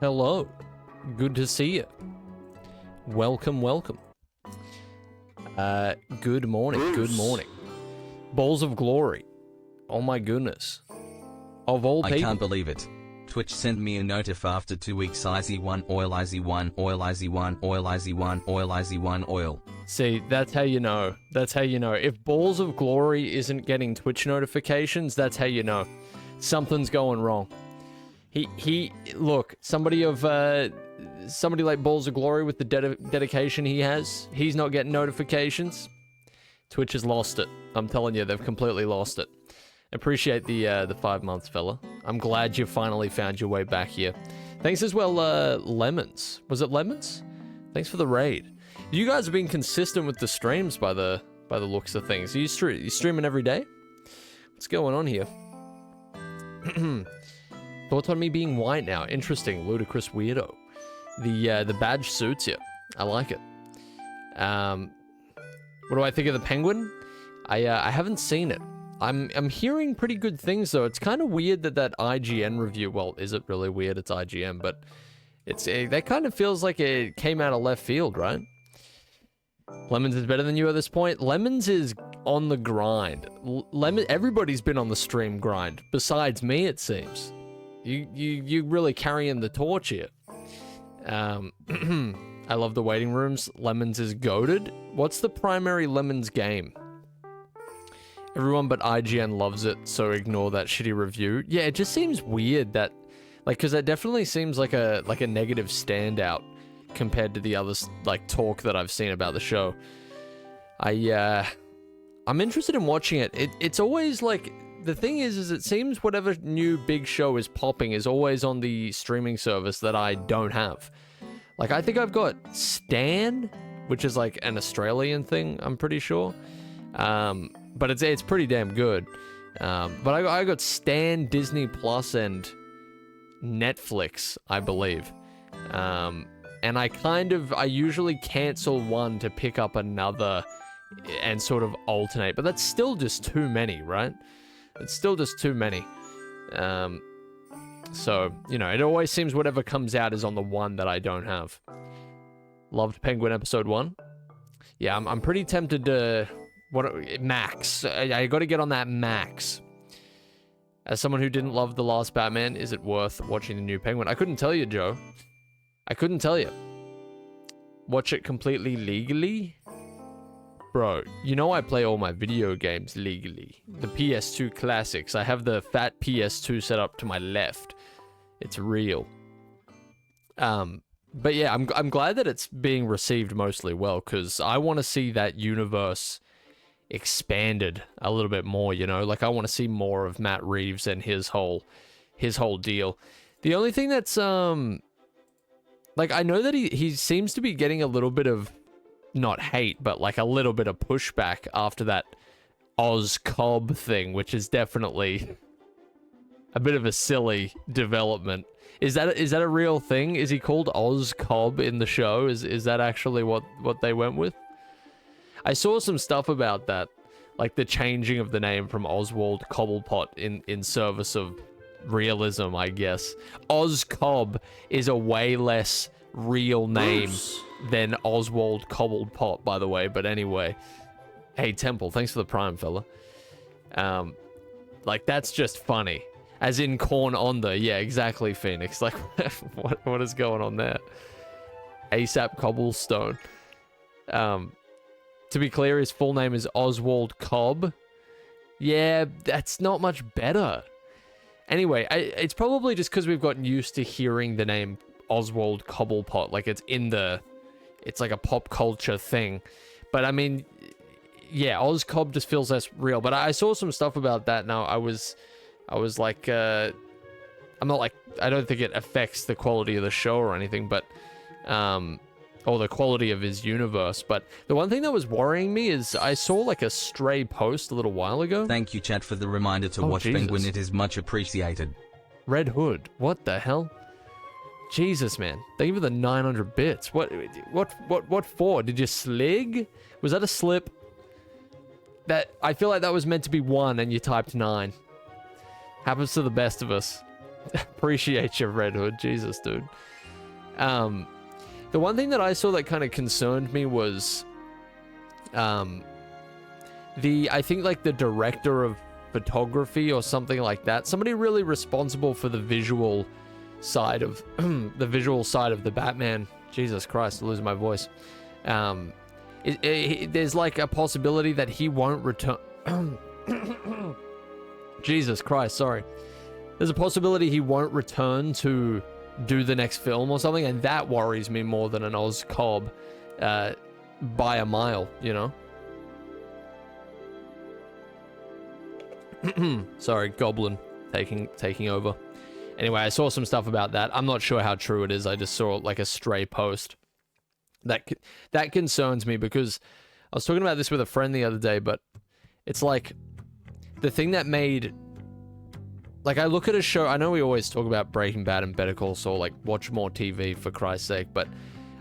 Hello. Good to see you. Welcome, welcome. Good morning, good morning. Balls of Glory. Oh my goodness. Of all people. I can't believe it. Twitch sent me a notif after 2 weeks. IZ1 oil, IZ1 oil, IZ1 oil, IZ1 oil, IZ1 oil. See, that's how you know. That's how you know. If Balls of Glory isn't getting Twitch notifications, that's how you know. Something's going wrong. Look, somebody like Balls of Glory with the dedication he has, he's not getting notifications. Twitch has lost it. I'm telling you, they've completely lost it. Appreciate the 5 months, fella. I'm glad you finally found your way back here. Thanks as well, Lemons. Was it Lemons? Thanks for the raid. You guys have been consistent with the streams by the looks of things. Are you streaming every day? What's going on here? Thoughts on me being white now? Interesting, ludicrous weirdo. The badge suits you. I like it. What do I think of the penguin? I haven't seen it. I'm hearing pretty good things though. It's kind of weird that IGN review. Well, is it really weird? It's IGN, but that kind of feels like it came out of left field, right? Lemons is better than you at this point. Lemons is on the grind. Everybody's been on the stream grind besides me, it seems. You really carrying the torch here. I love the waiting rooms. Lemons is goated. What's the primary Lemons game? Everyone but IGN loves it, so ignore that shitty review. Yeah, it just seems weird that, like, because that definitely seems like a negative standout compared to the other, like, talk that I've seen about the show. I'm interested in watching it. It's always, like, the thing is it seems whatever new big show is popping is always on the streaming service that I don't have. Like, I think I've got Stan, which is, like, an Australian thing, I'm pretty sure. But it's pretty damn good. But I got Stan, Disney Plus, and Netflix, I believe. And I usually cancel one to pick up another and sort of alternate. But that's still just too many, right? It's still just too many. So, you know, it always seems whatever comes out is on the one that I don't have. Loved Penguin Episode 1. Yeah, I'm pretty tempted to... Max. I got to get on that Max. As someone who didn't love the last Batman, is it worth watching the new Penguin? I couldn't tell you, Joe. I couldn't tell you. watch it completely legally. Bro, you know I play all my video games legally. The PS2 classics. I have the fat PS2 set up to my left. It's real. But yeah, I'm glad that it's being received mostly well, because I want to see that universe expanded a little bit more, you know? Like, I want to see more of Matt Reeves and his whole deal. The only thing that's, like, I know that he seems to be getting a little bit of, not hate, but like a little bit of pushback after that Oz Cobb thing, which is definitely a bit of a silly development. Is that a real thing? Is he called Oz Cobb in the show? Is that actually what they went with? I saw some stuff about that, like the changing of the name from Oswald Cobblepot in service of realism, I guess. Oz Cobb is a way less real name than Oswald Cobblepot, by the way. But anyway, hey Temple, thanks for the prime, fella. Like, that's just funny. As in corn on the, yeah, exactly, Phoenix. Like, what is going on there? ASAP Cobblestone. To be clear, his full name is Oswald Cobb. Yeah, that's not much better. Anyway, it's probably just because we've gotten used to hearing the name Oswald Cobblepot. Like, it's like a pop culture thing. But I mean, yeah, Oz Cobb just feels less real. But I saw some stuff about that. Now, I was like, I'm not like, I don't think it affects the quality of the show or anything, but, or the quality of his universe. But the one thing that was worrying me is I saw like a stray post a little while ago. Thank you, chat, for the reminder to watch Jesus. Penguin. It is much appreciated. Red Hood. What the hell? Jesus, man. Thank you for the 900 bits. What for? Did you slig? Was that a slip? That, I feel like that was meant to be 1 and you typed 9. Happens to the best of us. Appreciate you, Red Hood. Jesus, dude. The one thing that I saw that kind of concerned me was, I think like the director of photography or something like that. Somebody really responsible for the visual side of, the Batman. Jesus Christ, I'm losing my voice. There's like a possibility that he won't return. Jesus Christ, sorry. There's a possibility he won't return to do the next film or something, and that worries me more than an Oz Cobb by a mile, you know? Sorry, Goblin taking over. Anyway, I saw some stuff about that. I'm not sure how true it is. I just saw like a stray post. That concerns me because I was talking about this with a friend the other day, but it's like the thing that made, like, I look at a show, I know we always talk about Breaking Bad and Better Call Saul, like, watch more TV for Christ's sake, but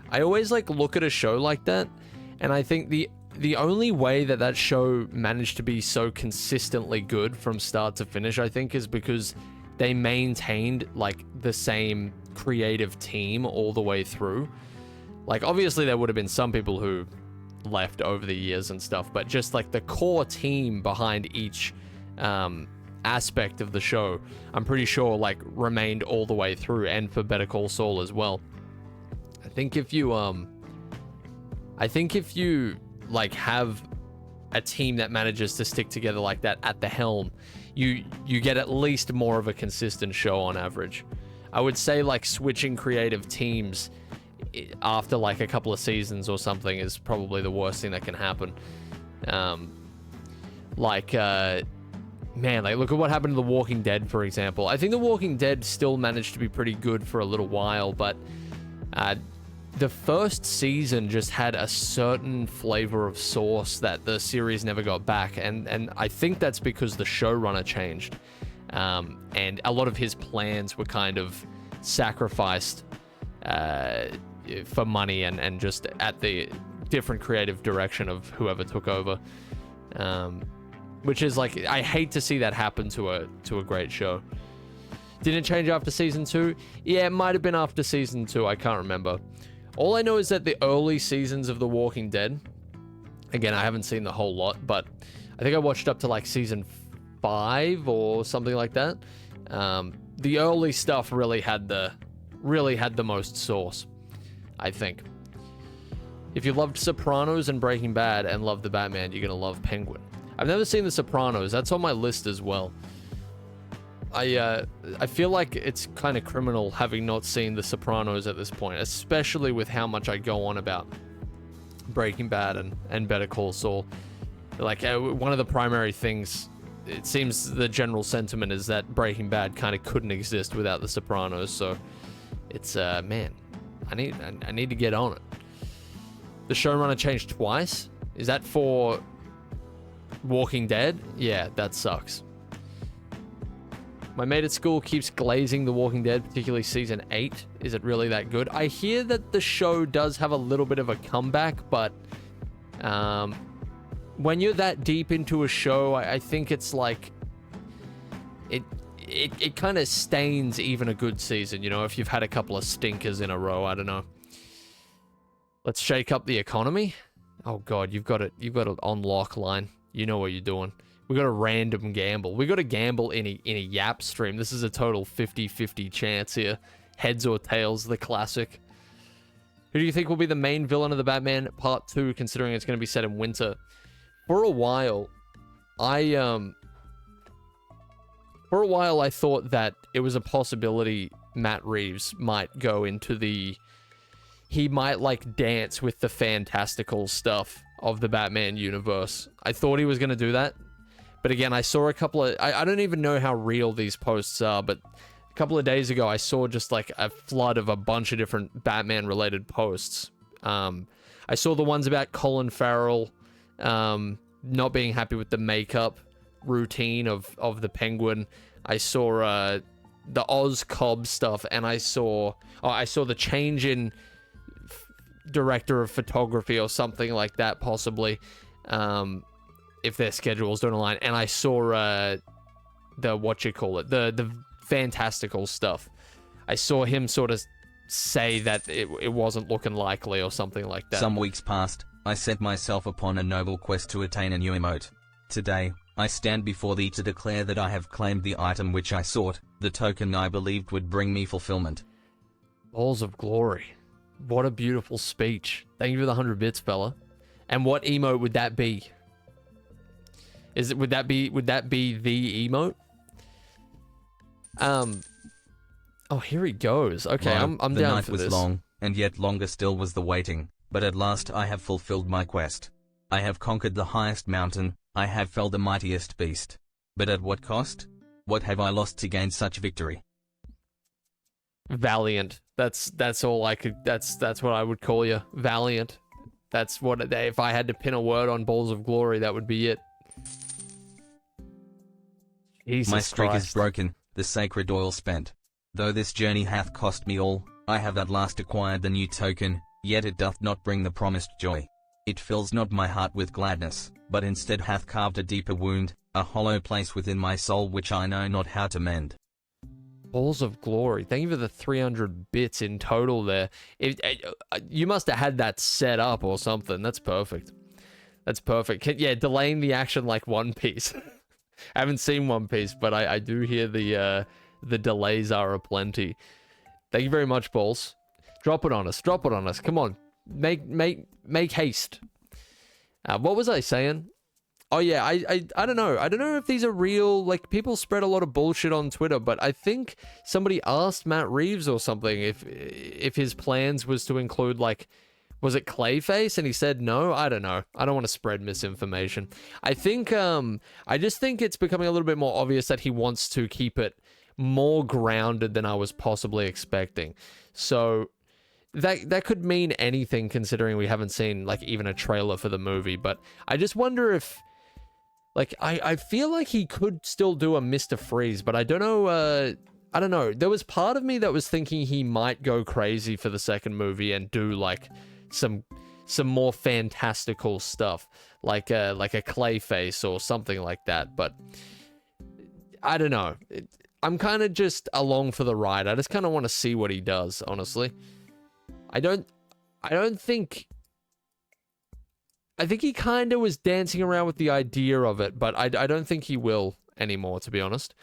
I always, like, look at a show like that, and I think the only way that show managed to be so consistently good from start to finish, I think, is because they maintained, like, the same creative team all the way through. Like, obviously there would have been some people who left over the years and stuff, but just, like, the core team behind each aspect of the show, I'm pretty sure, like, remained all the way through, and for Better Call Saul as well. I think if you like have a team that manages to stick together like that at the helm, you get at least more of a consistent show on average. I would say, like, switching creative teams after like a couple of seasons or something is probably the worst thing that can happen. Man, like, look at what happened to The Walking Dead, for example. I think The Walking Dead still managed to be pretty good for a little while, but the first season just had a certain flavor of sauce that the series never got back, and I think that's because the showrunner changed, and a lot of his plans were kind of sacrificed for money and just at the different creative direction of whoever took over. Which is, like, I hate to see that happen to a great show. Did it change after season 2? Yeah, it might have been after season 2. I can't remember. All I know is that the early seasons of The Walking Dead, again, I haven't seen the whole lot, but I think I watched up to like season 5 or something like that. The early stuff really had the most sauce, I think. If you loved Sopranos and Breaking Bad and loved The Batman, you're gonna love Penguin. I've never seen The Sopranos. That's on my list as well. I feel like it's kind of criminal having not seen The Sopranos at this point, especially with how much I go on about Breaking Bad and Better Call Saul. Like, one of the primary things, it seems the general sentiment is that Breaking Bad kind of couldn't exist without The Sopranos, so it's, man, I need to get on it. The showrunner changed twice? Is that for Walking Dead? Yeah, that sucks. My mate at school keeps glazing The Walking Dead, particularly season 8. Is it really that good? I hear that the show does have a little bit of a comeback, but when you're that deep into a show, I think it's like it kind of stains even a good season, you know, if you've had a couple of stinkers in a row. I don't know. Let's shake up the economy. Oh god, you've got it on lock, line. You know what you're doing. We got a random gamble. We got a gamble in a Yap stream. This is a total 50-50 chance here. Heads or tails, the classic. Who do you think will be the main villain of the Batman Part 2, considering it's going to be set in winter? For a while, I thought that it was a possibility Matt Reeves might go into the... He might, like, dance with the fantastical stuff of the Batman universe. I thought he was going to do that. But again, I saw a couple of... I don't even know how real these posts are, but a couple of days ago, I saw just, like, a flood of a bunch of different Batman-related posts. I saw the ones about Colin Farrell not being happy with the makeup routine of the Penguin. I saw the Oz Cobb stuff, and I saw the change in director of photography or something like that, possibly. If their schedules don't align. And I saw the fantastical stuff. I saw him sort of say that it wasn't looking likely or something like that. Some weeks passed, I set myself upon a noble quest to attain a new emote. Today, I stand before thee to declare that I have claimed the item which I sought, the token I believed would bring me fulfillment. Balls of glory. What a beautiful speech. Thank you for the 100 bits, fella. And what emote would that be? Would that be the emote? Oh, here he goes. Okay, I'm down for this. The night was long, and yet longer still was the waiting, but at last I have fulfilled my quest. I have conquered the highest mountain, I have felled the mightiest beast. But at what cost? What have I lost to gain such victory? Valiant. That's all I could... That's what I would call you. Valiant. That's what... If I had to pin a word on Balls of Glory, that would be it. Jesus my streak Christ. is broken, the sacred oil spent. Though this journey hath cost me all, I have at last acquired the new token, yet it doth not bring the promised joy. It fills not my heart with gladness, but instead hath carved a deeper wound, a hollow place within my soul which I know not how to mend. Balls of Glory. Thank you for the 300 bits in total there. You must have had that set up or something. That's perfect. That's perfect. Yeah, delaying the action like One Piece. I haven't seen One Piece, but I do hear the delays are aplenty. Thank you very much, Balls. Drop it on us. Drop it on us. Come on. Make haste. What was I saying? Oh yeah, I don't know. I don't know if these are real. Like, people spread a lot of bullshit on Twitter, but I think somebody asked Matt Reeves or something if his plans was to include, like, was it Clayface? And he said no. I don't know. I don't want to spread misinformation. I think I just think it's becoming a little bit more obvious that he wants to keep it more grounded than I was possibly expecting. So that could mean anything, considering we haven't seen, like, even a trailer for the movie. But I just wonder if, like, I feel like he could still do a Mr. Freeze, but I don't know. I don't know. There was part of me that was thinking he might go crazy for the second movie and do, like, some more fantastical stuff, like a Clayface or something like that. But I don't know. I'm kind of just along for the ride. I just kind of want to see what he does, honestly. I think he kind of was dancing around with the idea of it, but I don't think he will anymore, to be honest.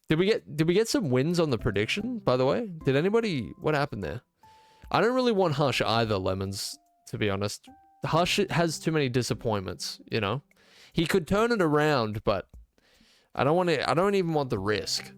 Did we get some wins on the prediction, by the way? What happened there? I don't really want Hush either, Lemons. to be honest. Hush has too many disappointments, you know? He could turn it around, but I don't even want the risk.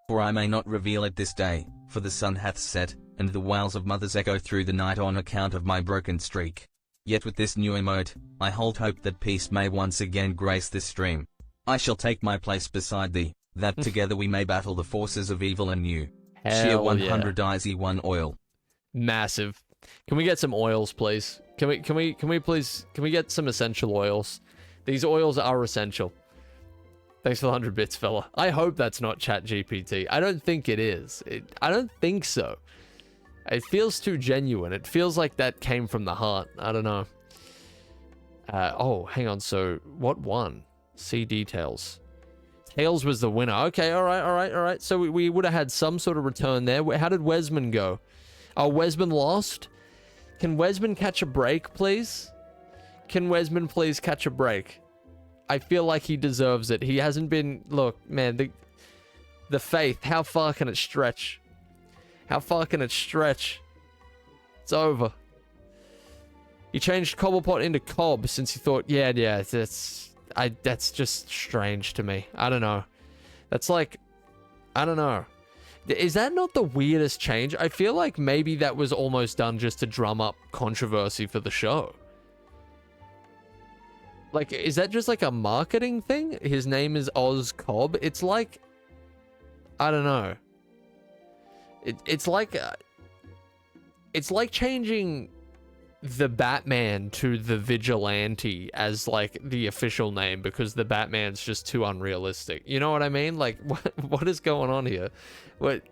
For I may not reveal it this day, for the sun hath set, and the wails of mothers echo through the night on account of my broken streak. Yet with this new emote, I hold hope that peace may once again grace this stream. I shall take my place beside thee, that together we may battle the forces of evil and new. Cheer 100 Eyezayar oil. Massive. Can we get some oils, please? Can we please get some essential oils? These oils are essential. Thanks for the 100 bits, fella. I hope that's not ChatGPT. I don't think it is. I don't think so. It feels too genuine. It feels like that came from the heart. I don't know. Oh, hang on. So, what won? See details. Tails was the winner. Okay, all right. So we would have had some sort of return there. How did Wesman go? Oh, Wesman lost? Can Wesman catch a break, please? Can Wesman please catch a break? I feel like he deserves it. He hasn't been... Look, man, the faith, how far can it stretch? How far can it stretch? It's over. He changed Cobblepot into Cobb since he thought, yeah, that's just strange to me. I don't know. That's like... I don't know. Is that not the weirdest change? I feel like maybe that was almost done just to drum up controversy for the show. Like, is that just like a marketing thing? His name is Oz Cobb. It's like, I don't know. It's like changing the Batman to the Vigilante as like the official name because the Batman's just too unrealistic. You know what I mean? Like, what is going on here? What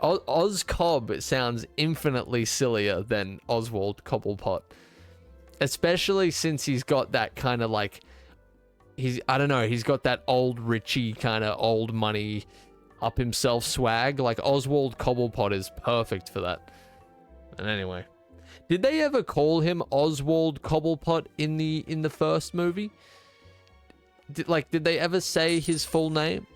Oz Cobb sounds infinitely sillier than Oswald Cobblepot. Especially since he's got that kind of like, I don't know, he's got that old Richie kind of old money up himself swag. Like Oswald Cobblepot is perfect for that. And anyway, did they ever call him Oswald Cobblepot in the first movie? Did they ever say his full name?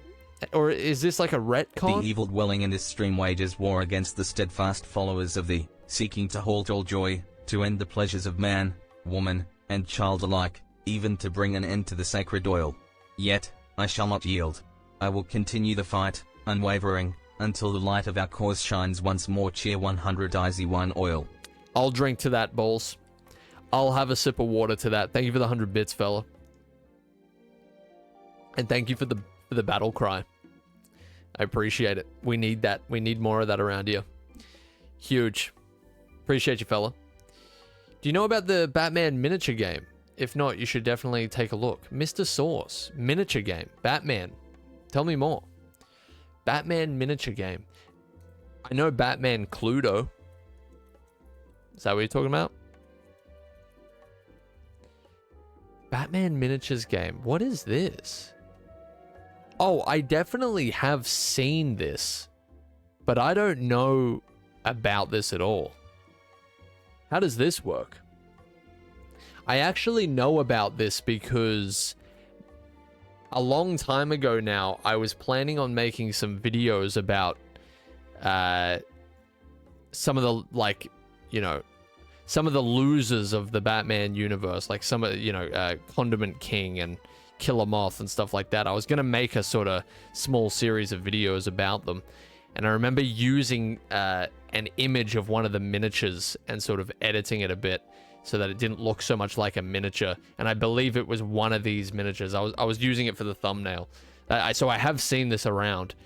Or is this like a retcon? The evil dwelling in this stream wages war against the steadfast followers of thee, seeking to halt all joy, to end the pleasures of man, woman, and child alike, even to bring an end to the sacred oil. Yet, I shall not yield. I will continue the fight, unwavering, until the light of our cause shines once more. Cheer 100 Eyezayar oil. I'll drink to that, Balls. I'll have a sip of water to that. Thank you for the 100 bits, fella. And thank you for the battle cry. I appreciate it. We need that. We need more of that around here. Huge. Appreciate you, fella. Do you know about the Batman miniature game? If not, you should definitely take a look. Mr. Sauce, miniature game, Batman. Tell me more. Batman miniature game. I know Batman Cluedo. Is that what you're talking about? Batman miniatures game. What is this? Oh, I definitely have seen this, but I don't know about this at all. How does this work? I actually know about this because a long time ago now, I was planning on making some videos about some of the, like, you know, some of the losers of the Batman universe, like some of, you know, Condiment King and Killer Moth and stuff like that. I was going to make a sort of small series of videos about them. And I remember using an image of one of the miniatures and sort of editing it a bit so that it didn't look so much like a miniature. And I believe it was one of these miniatures. I was using it for the thumbnail. So I have seen this around.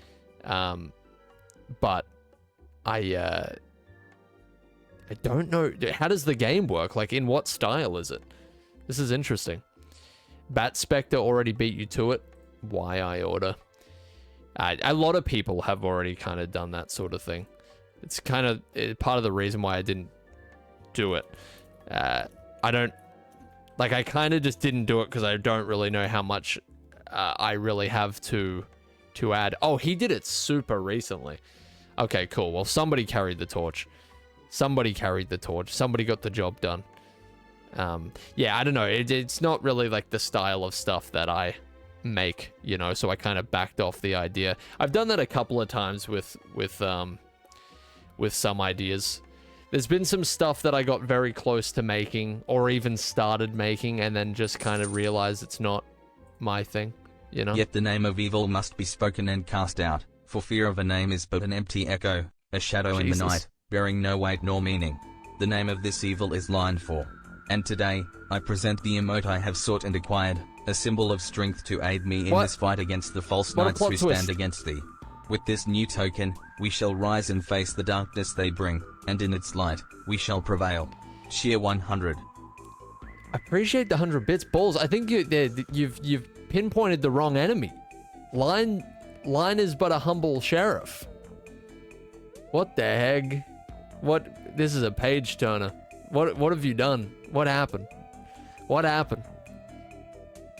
But I don't know. How does the game work? Like, in what style is it? This is interesting. Bat Spectre already beat you to it. Why I order? A lot of people have already kind of done that sort of thing. It's kind of part of the reason why I didn't do it. I don't... Like, I kind of just didn't do it because I don't really know how much I really have to add. Oh, he did it super recently. Okay, cool. Well, somebody carried the torch. Somebody carried the torch. Somebody got the job done. Yeah, I don't know. It's not really like the style of stuff that I make, you know, so I kind of backed off the idea. I've done that a couple of times with with some ideas. There's been some stuff that I got very close to making, or even started making, and then just kind of realized it's not my thing, you know? Yet the name of evil must be spoken and cast out, for fear of a name is but an empty echo, a shadow in the night, bearing no weight nor meaning. The name of this evil is Line 4. And today, I present the emote I have sought and acquired, a symbol of strength to aid me in this fight against the false knights who stand against thee. With this new token, we shall rise and face the darkness they bring, and in its light, we shall prevail. Cheer 100. I appreciate the 100 bits. Balls, I think you've pinpointed the wrong enemy. Line is but a humble sheriff. What the heck? What? This is a page turner. What have you done? What happened? What happened?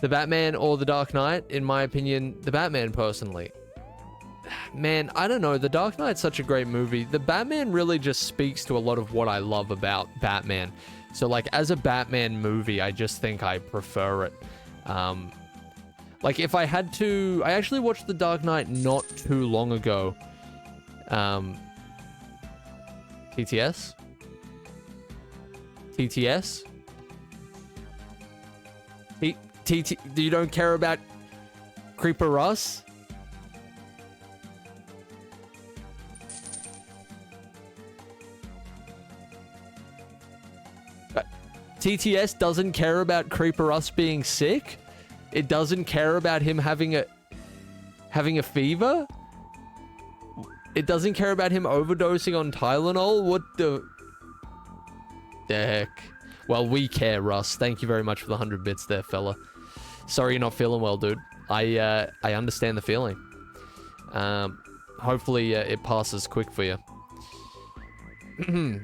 The Batman or the Dark Knight? In my opinion, the Batman personally. Man, I don't know. The Dark Knight's such a great movie. The Batman really just speaks to a lot of what I love about Batman. So, like, as a Batman movie, I just think I prefer it. Like, if I had to... I actually watched The Dark Knight not too long ago. TTS? TTS? You don't care about Creeper Russ? TTS doesn't care about Creeper Russ being sick? It doesn't care about him having a fever? It doesn't care about him overdosing on Tylenol? What the heck? Well, we care, Russ. Thank you very much for the 100 bits there, fella. Sorry you're not feeling well, dude. I understand the feeling. Hopefully it passes quick for you.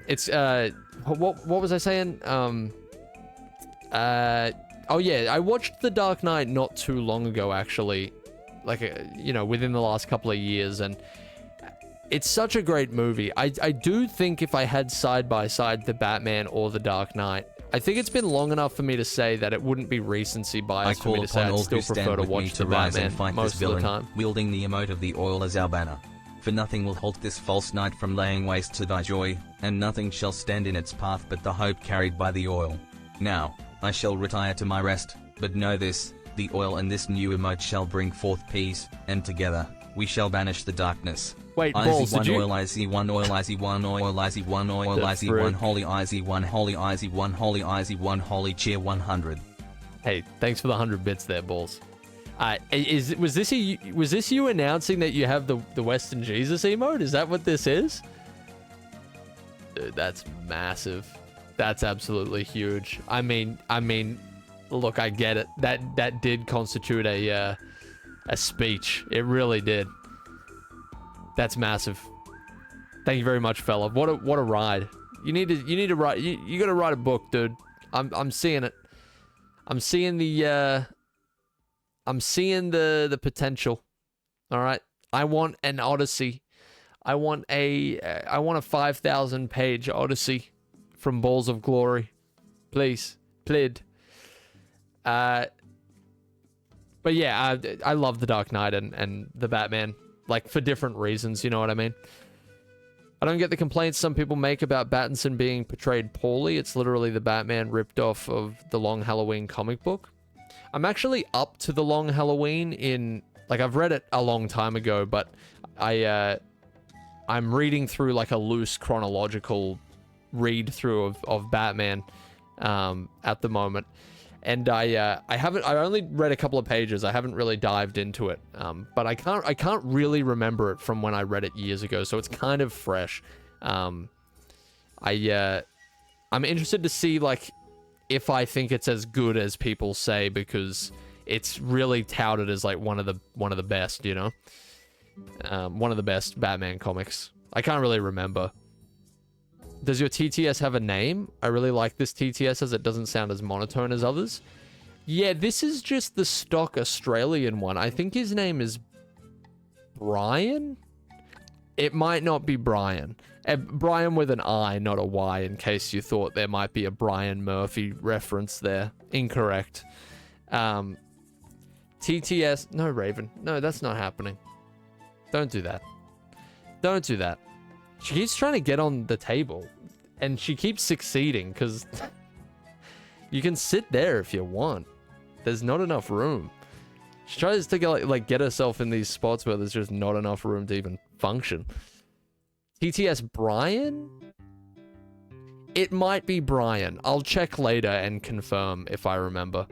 It's what was I saying? Oh yeah, I watched The Dark Knight not too long ago, actually. Like, you know, within the last couple of years, and it's such a great movie. I do think if I had side by side the Batman or the Dark Knight, I think it's been long enough for me to say that it wouldn't be recency bias for me to say I'd still prefer to watch the Batman most of the time. Wielding the emote of the oil as our banner. For nothing will halt this false knight from laying waste to thy joy, and nothing shall stand in its path but the hope carried by the oil. Now, I shall retire to my rest, but know this, the oil and this new emote shall bring forth peace, and together, we shall banish the darkness. Wait, Balls, did you... Oil, IZ1, oil, IZ1, oil, IZ1, oil, IZ1, holy, IZ1, holy, IZ1, holy, IZ1, holy, cheer 100. Hey, thanks for the 100 bits there, Balls. Was this you announcing that you have the Western Jesus emote? Is that what this is? Dude, that's massive. That's absolutely huge. I mean, look, I get it. That did constitute a speech. It really did. That's massive. Thank you very much, fella. What a ride. You need to write. You got to write a book, dude. I'm seeing it. I'm seeing the potential. All right. I want an Odyssey. I want a 5,000 page Odyssey from Balls of Glory. Please. Plid. But yeah, I love The Dark Knight and the Batman. Like, for different reasons, you know what I mean? I don't get the complaints some people make about Pattinson being portrayed poorly. It's literally the Batman ripped off of the Long Halloween comic book. I'm actually up to the Long Halloween in... Like, I've read it a long time ago, but I'm reading through, like, a loose chronological read-through of Batman at the moment. And I only read a couple of pages. I haven't really dived into it. But I can't really remember it from when I read it years ago, so it's kind of fresh. I'm interested to see, like, if I think it's as good as people say, because it's really touted as, like, one of the best, you know? One of the best Batman comics. I can't really remember. Does your TTS have a name? I really like this TTS as it doesn't sound as monotone as others. Yeah, this is just the stock Australian one. I think his name is Brian? It might not be Brian. Brian with an I, not a Y, in case you thought there might be a Brian Murphy reference there. Incorrect. TTS... No, Raven. No, that's not happening. Don't do that. Don't do that. She keeps trying to get on the table, and she keeps succeeding, because you can sit there if you want. There's not enough room. She tries to get herself in these spots where there's just not enough room to even function. TTS Brian? It might be Brian. I'll check later and confirm if I remember,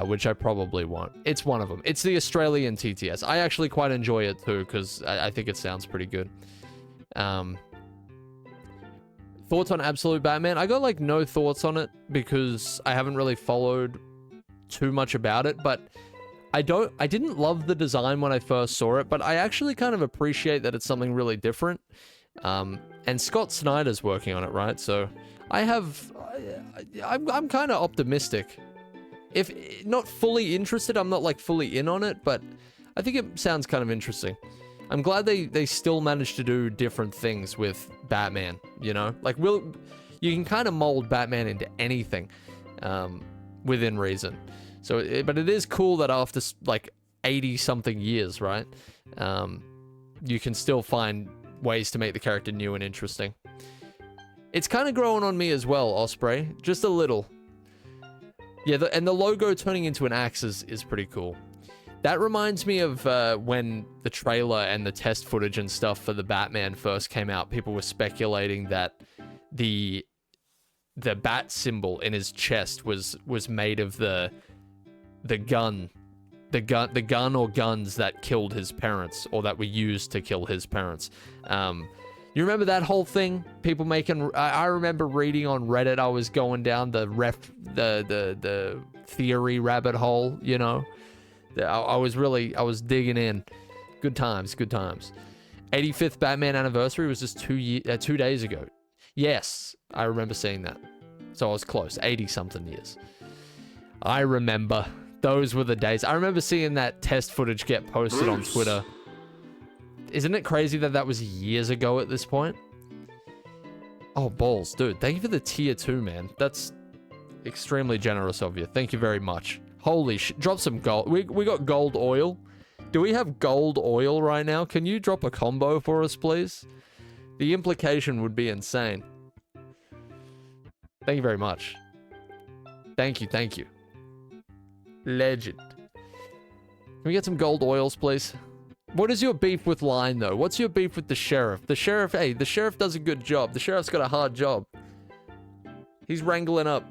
which I probably won't. It's one of them. It's the Australian TTS. I actually quite enjoy it too, because I think it sounds pretty good. Thoughts on Absolute Batman? I got like no thoughts on it because I haven't really followed too much about it, but I didn't love the design when I first saw it, but I actually kind of appreciate that it's something really different. And Scott Snyder's working on it, right? So I'm kind of optimistic. If not fully interested, I'm not like fully in on it, but I think it sounds kind of interesting. I'm glad they still managed to do different things with Batman, you know? Like, you can kind of mold Batman into anything, within reason. So, but it is cool that after, like, 80-something years, right? You can still find ways to make the character new and interesting. It's kind of growing on me as well, Osprey. Just a little. Yeah, and the logo turning into an axe is pretty cool. That reminds me of when the trailer and the test footage and stuff for the Batman first came out. People were speculating that the bat symbol in his chest was made of the gun or guns that killed his parents, or that were used to kill his parents. You remember that whole thing? People making... I remember reading on Reddit, I was going down the theory rabbit hole, you know? I was digging in. Good times. 85th Batman anniversary was just 2 days ago. Yes, I remember seeing that. So I was close. 80-something years. I remember. Those were the days. I remember seeing that test footage get posted on Twitter. Isn't it crazy that was years ago at this point? Oh, balls. Dude, thank you for the tier 2, man. That's extremely generous of you. Thank you very much. Holy shit. Drop some gold. We got gold oil. Do we have gold oil right now? Can you drop a combo for us, please? The implication would be insane. Thank you very much. Thank you. Legend. Can we get some gold oils, please? What is your beef with Line, though? What's your beef with the sheriff? The sheriff does a good job. The sheriff's got a hard job. He's wrangling up...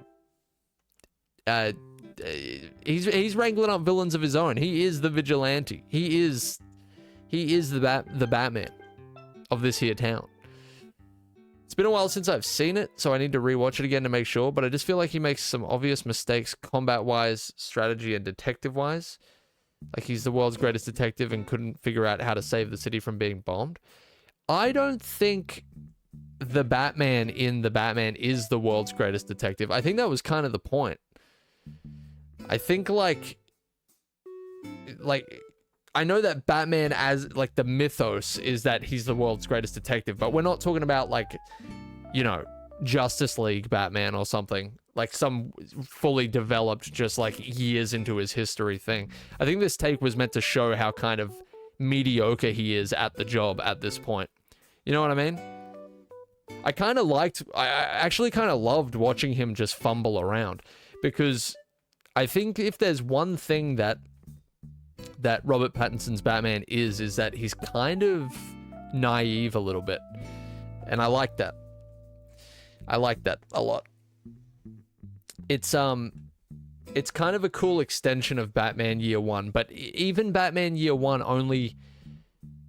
He's wrangling up villains of his own. He is the vigilante. He is the Batman of this here town. It's been a while since I've seen it, so I need to rewatch it again to make sure, but I just feel like he makes some obvious mistakes combat-wise, strategy, and detective-wise. Like he's the world's greatest detective and couldn't figure out how to save the city from being bombed. I don't think the Batman in the Batman is the world's greatest detective. I think that was kind of the point. I think like I know that Batman as like the mythos is that he's the world's greatest detective, but we're not talking about like, you know, Justice League Batman or something, like some fully developed just like years into his history thing. I think this take was meant to show how kind of mediocre he is at the job at this point. You know what I mean? I actually kind of loved watching him just fumble around, because I think if there's one thing that Robert Pattinson's Batman is that he's kind of naive a little bit. And I like that. I like that a lot. It's kind of a cool extension of Batman Year One, but even Batman Year One only...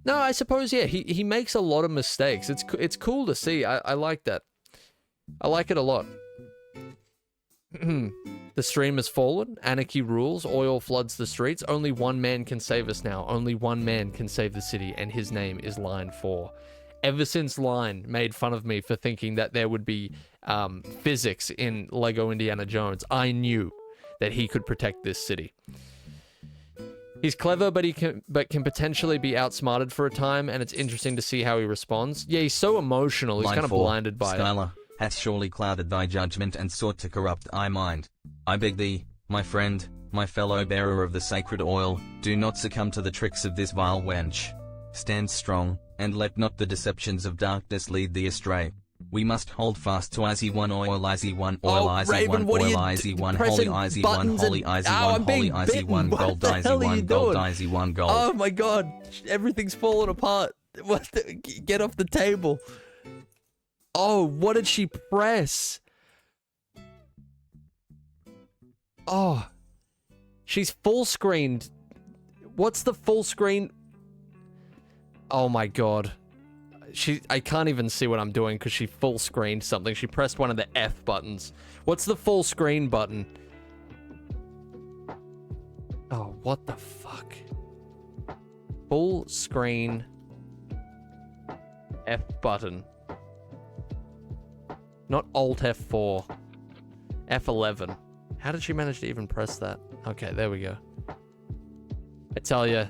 No, I suppose, yeah, he makes a lot of mistakes. It's cool to see. I like that. I like it a lot. The stream has fallen. Anarchy rules. Oil floods the streets. Only one man can save us now. Only one man can save the city, and his name is Line 4. Ever since Line made fun of me for thinking that there would be physics in Lego Indiana Jones, I knew that he could protect this city. He's clever, but can potentially be outsmarted for a time, and it's interesting to see how he responds. Yeah, he's so emotional. He's kind of blinded by Skylar hath surely clouded thy judgment and sought to corrupt thy mind. I beg thee, my friend, my fellow bearer of the sacred oil, do not succumb to the tricks of this vile wench. Stand strong, and let not the deceptions of darkness lead thee astray. We must hold fast to Eyezayar oil, Eyezayar oil, Eyezayar oil, Eyezayar holy, Eyezayar holy, Eyezayar holy, Eyezayar gold, Eyezayar gold, Eyezayar gold. Oh my god, everything's falling apart. What get off the table. Oh, what did she press? Oh, she's full screened. What's the full screen? Oh my god. I can't even see what I'm doing because she full screened something. She pressed one of the F buttons. What's the full screen button? Oh, what the fuck? Full screen F button. Not Alt F4. F11. How did she manage to even press that? Okay, there we go. I tell you.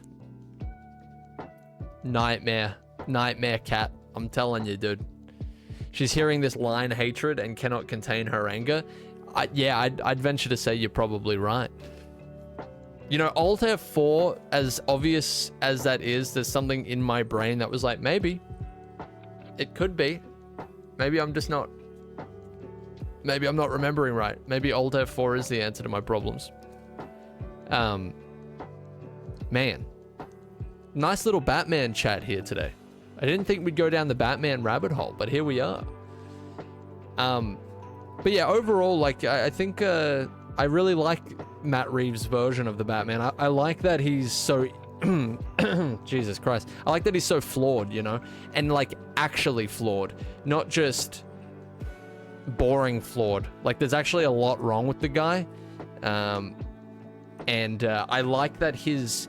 Nightmare. Nightmare cat. I'm telling you, dude. She's hearing this line hatred and cannot contain her anger. I'd venture to say you're probably right. You know, Alt F4, as obvious as that is, there's something in my brain that was like, maybe. It could be. Maybe I'm just not... Maybe I'm not remembering right. Maybe Alt F4 is the answer to my problems. Man. Nice little Batman chat here today. I didn't think we'd go down the Batman rabbit hole, but here we are. But yeah, overall, like, I think I really like Matt Reeves' version of the Batman. I like that he's so... Jesus Christ. I like that he's so flawed, you know? And, like, actually flawed. Not just boring flawed. Like, there's actually a lot wrong with the guy. And I like that his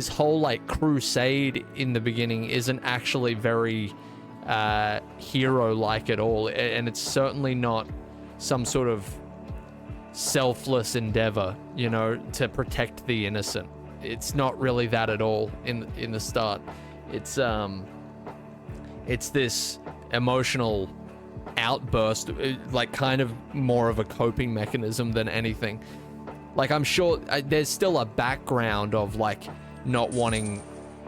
whole, like, crusade in the beginning isn't actually very hero-like at all. And it's certainly not some sort of selfless endeavor, you know, to protect the innocent. It's not really that at all in the start. It's this emotional outburst, like kind of more of a coping mechanism than anything. Like, I'm sure there's still a background of, like, not wanting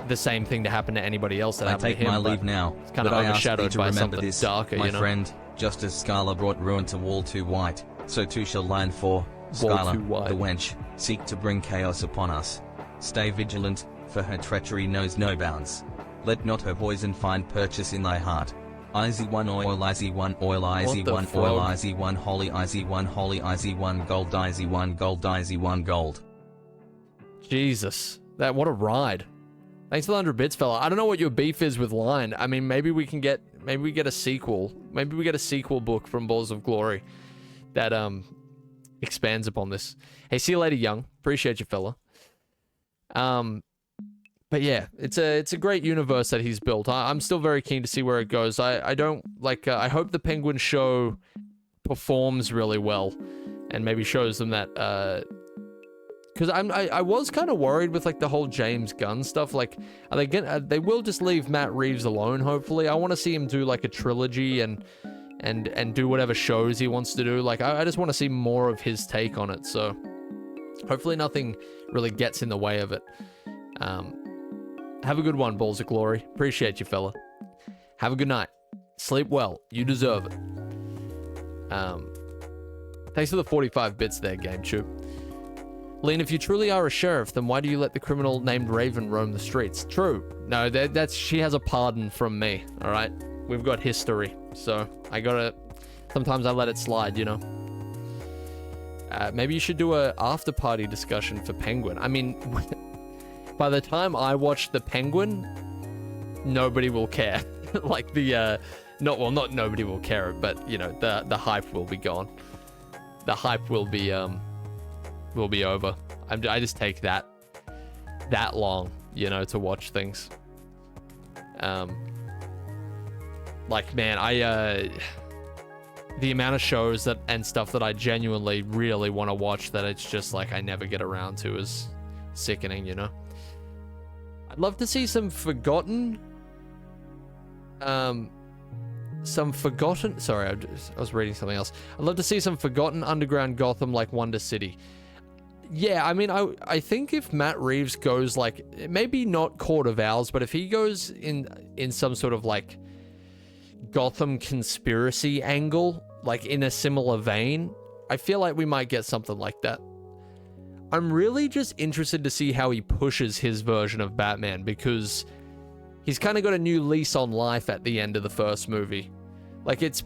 the same thing to happen to anybody else that happened to him. I take my leave now. It's kind of overshadowed by something this, darker, my you know? friend, just as Scarla brought ruin to Wall 2 White, so too shall line 4, Scarla, the wench, seek to bring chaos upon us. Stay vigilant, for her treachery knows no bounds. Let not her poison find purchase in thy heart. Eyezayar oil, Eyezayar oil, Eyezayar oil, Eyezayar holy, Eyezayar holy, Eyezayar gold, Eyezayar gold, Eyezayar gold. Jesus. What a ride. Thanks for the 100 bits, fella. I don't know what your beef is with Line. I mean, maybe we get a sequel. Maybe we get a sequel book from Balls of Glory that expands upon this. Hey, see you later, Young. Appreciate you, fella. But yeah, it's a great universe that he's built. I'm still very keen to see where it goes. I don't like. I hope the Penguin show performs really well, and maybe shows them that. Because I was kind of worried with, like, the whole James Gunn stuff. Like, are they gonna? They will just leave Matt Reeves alone. Hopefully, I want to see him do, like, a trilogy and do whatever shows he wants to do. Like, I just want to see more of his take on it. So hopefully nothing really gets in the way of it. Have a good one, Balls of Glory. Appreciate you, fella. Have a good night. Sleep well. You deserve it. Thanks for the 45 bits there, GameTube. Lean, if you truly are a sheriff, then why do you let the criminal named Raven roam the streets? True. No, she has a pardon from me, all right? We've got history, so I gotta... Sometimes I let it slide, you know? Maybe you should do a after-party discussion for Penguin. I mean, by the time I watch the Penguin, nobody will care. Like, not nobody will care, but, you know, the hype will be gone. The hype will be over. I just take that long, you know, to watch things. Like, man, the amount of shows and stuff that I genuinely really want to watch that it's just like I never get around to is sickening, you know. I'd love to see some forgotten. Sorry, I was reading something else. I'd love to see some forgotten underground Gotham like Wonder City. Yeah, I mean, I think if Matt Reeves goes like, maybe not Court of Owls, but if he goes in some sort of like Gotham conspiracy angle, like in a similar vein, I feel like we might get something like that. I'm really just interested to see how he pushes his version of Batman, because he's kind of got a new lease on life at the end of the first movie. Like it's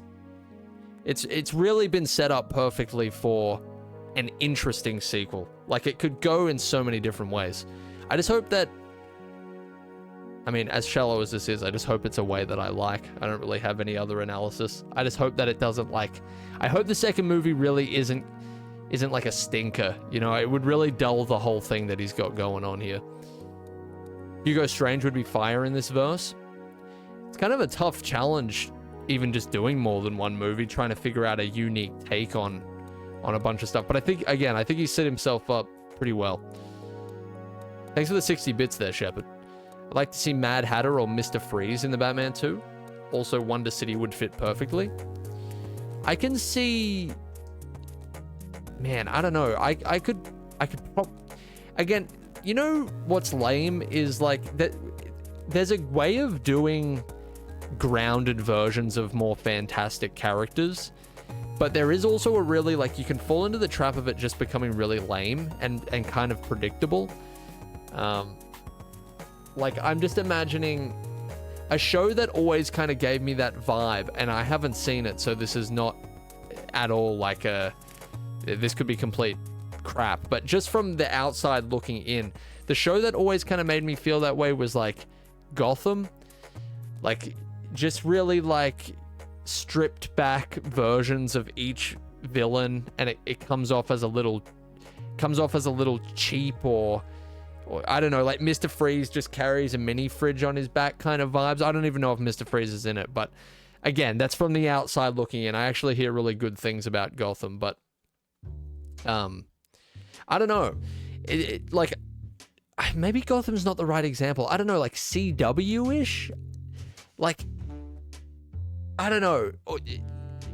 really been set up perfectly for an interesting sequel. Like it could go in so many different ways. I just hope that, I mean, as shallow as this is, I just hope it's a way that I like. I don't really have any other analysis. I just hope that it doesn't like, I hope the second movie really isn't like a stinker. You know, it would really dull the whole thing that he's got going on here. Hugo Strange would be fire in this verse. It's kind of a tough challenge, even just doing more than one movie, trying to figure out a unique take on a bunch of stuff. But I think he set himself up pretty well. Thanks for the 60 bits there, Shepard. I'd like to see Mad Hatter or Mr. Freeze in the Batman 2. Also, Wonder City would fit perfectly. I can see... Man, I don't know. I could again, you know what's lame is like that there's a way of doing grounded versions of more fantastic characters, but there is also a really, like, you can fall into the trap of it just becoming really lame and kind of predictable. Like, I'm just imagining a show that always kind of gave me that vibe, and I haven't seen it, so this is not at all like this could be complete crap, but just from the outside looking in, the show that always kind of made me feel that way was like Gotham. Like, just really like stripped back versions of each villain, and it comes off as a little cheap, or I don't know, like Mr. Freeze just carries a mini fridge on his back kind of vibes. I don't even know if Mr. Freeze is in it, but again, that's from the outside looking in. I actually hear really good things about Gotham, but I don't know. Like, maybe Gotham's not the right example. I don't know, like CW-ish? Like, I don't know.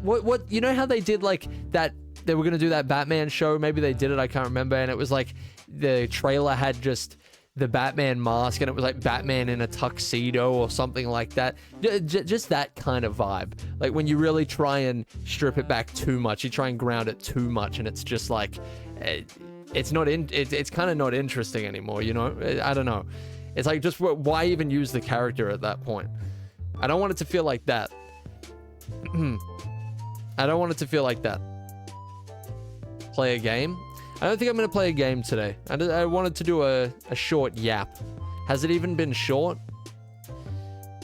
What, you know how they did like that, they were going to do that Batman show? Maybe they did it, I can't remember. And it was like, the trailer had just the Batman mask, and it was like Batman in a tuxedo or something like that. Just that kind of vibe. Like when you really try and strip it back too much, you try and ground it too much, and it's just like, it's kind of not interesting anymore, you know? I don't know. It's like, just why even use the character at that point? I don't want it to feel like that. I don't want it to feel like that. Play a game? I don't think I'm going to play a game today. I wanted to do a short yap. Has it even been short?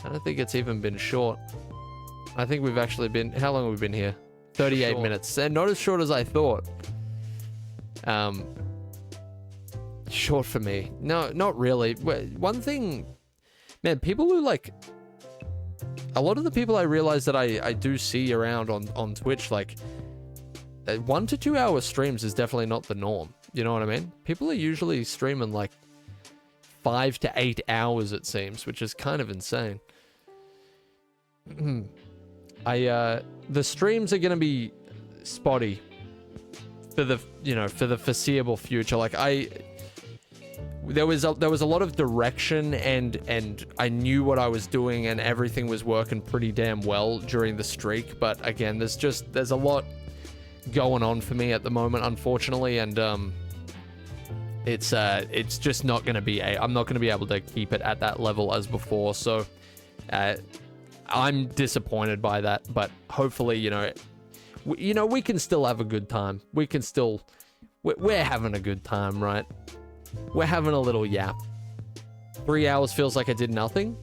I don't think it's even been short. I think we've actually been... How long have we been here? 38 minutes. And not as short as I thought. Short for me. No, not really. One thing... Man, people who like... A lot of the people I realize that I do see around on Twitch, like... 1 to 2 hour streams is definitely not the norm. You know what I mean? People are usually streaming like 5 to 8 hours, it seems, which is kind of insane. The streams are gonna be spotty for the foreseeable future. Like there was a lot of direction, and I knew what I was doing, and everything was working pretty damn well during the streak. But again, there's a lot going on for me at the moment, unfortunately, and it's just not going to be I'm not going to be able to keep it at that level as before, so I'm disappointed by that. But hopefully, we can still have a good time. We're having a good time, right? We're having a little yap. 3 hours feels like I did nothing.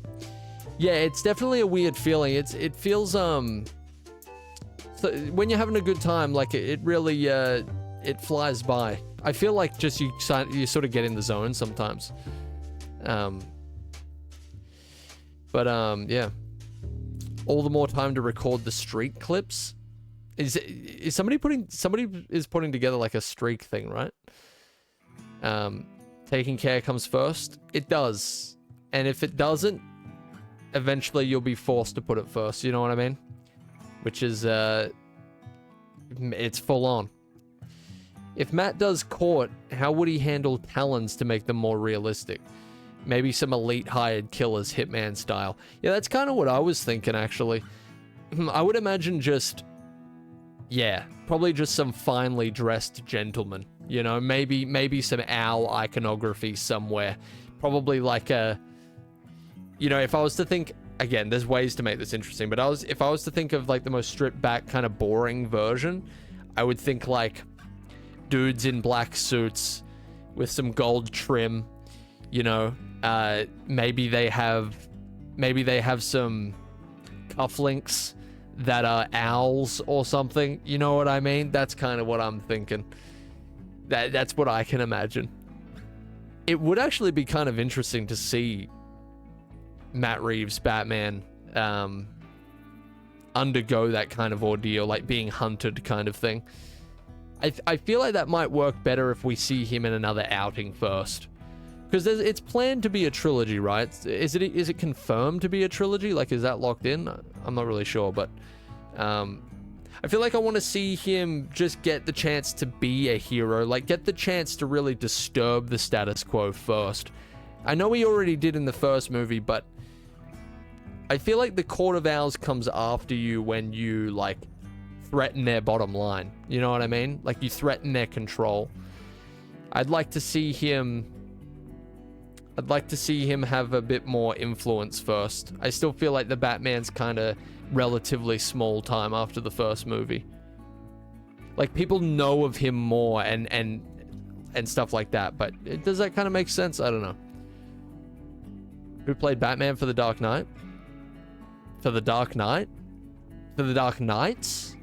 Yeah, it's definitely a weird feeling. It feels so when you're having a good time, like it really it flies by. I feel like just you sort of get in the zone sometimes. Yeah. All the more time to record the streak clips. Is somebody is putting together like a streak thing, right? Taking care comes first. It does. And if it doesn't, eventually you'll be forced to put it first, you know what I mean? Which is it's full on. If Matt does Court, how would he handle Talons to make them more realistic? Maybe some elite hired killers, Hitman style. Yeah, that's kind of what I was thinking, actually. I would imagine just, yeah, probably just some finely dressed gentlemen. You know, maybe some owl iconography somewhere. Probably like a, you know, if I was to think, again, there's ways to make this interesting, but if I was to think of like the most stripped back kind of boring version, I would think like dudes in black suits with some gold trim, you know, maybe they have some cufflinks that are owls or something, you know what I mean? That's kind of what I'm thinking. That's what I can imagine. It would actually be kind of interesting to see Matt Reeves' Batman undergo that kind of ordeal, like being hunted kind of thing. I feel like that might work better if we see him in another outing first, because it's planned to be a trilogy, right? Is it confirmed to be a trilogy? Like, is that locked in? I'm not really sure, but I feel like I want to see him just get the chance to be a hero, like get the chance to really disturb the status quo first. I know he already did in the first movie, but I feel like the Court of Owls comes after you when you, like, threaten their bottom line. You know what I mean? Like, you threaten their control. I'd like to see him have a bit more influence first. I still feel like the Batman's kind of relatively small time after the first movie. Like, people know of him more and stuff like that, but does that kind of make sense? I don't know. Who played Batman for The Dark Knight? For The Dark Knight? For The Dark Knights?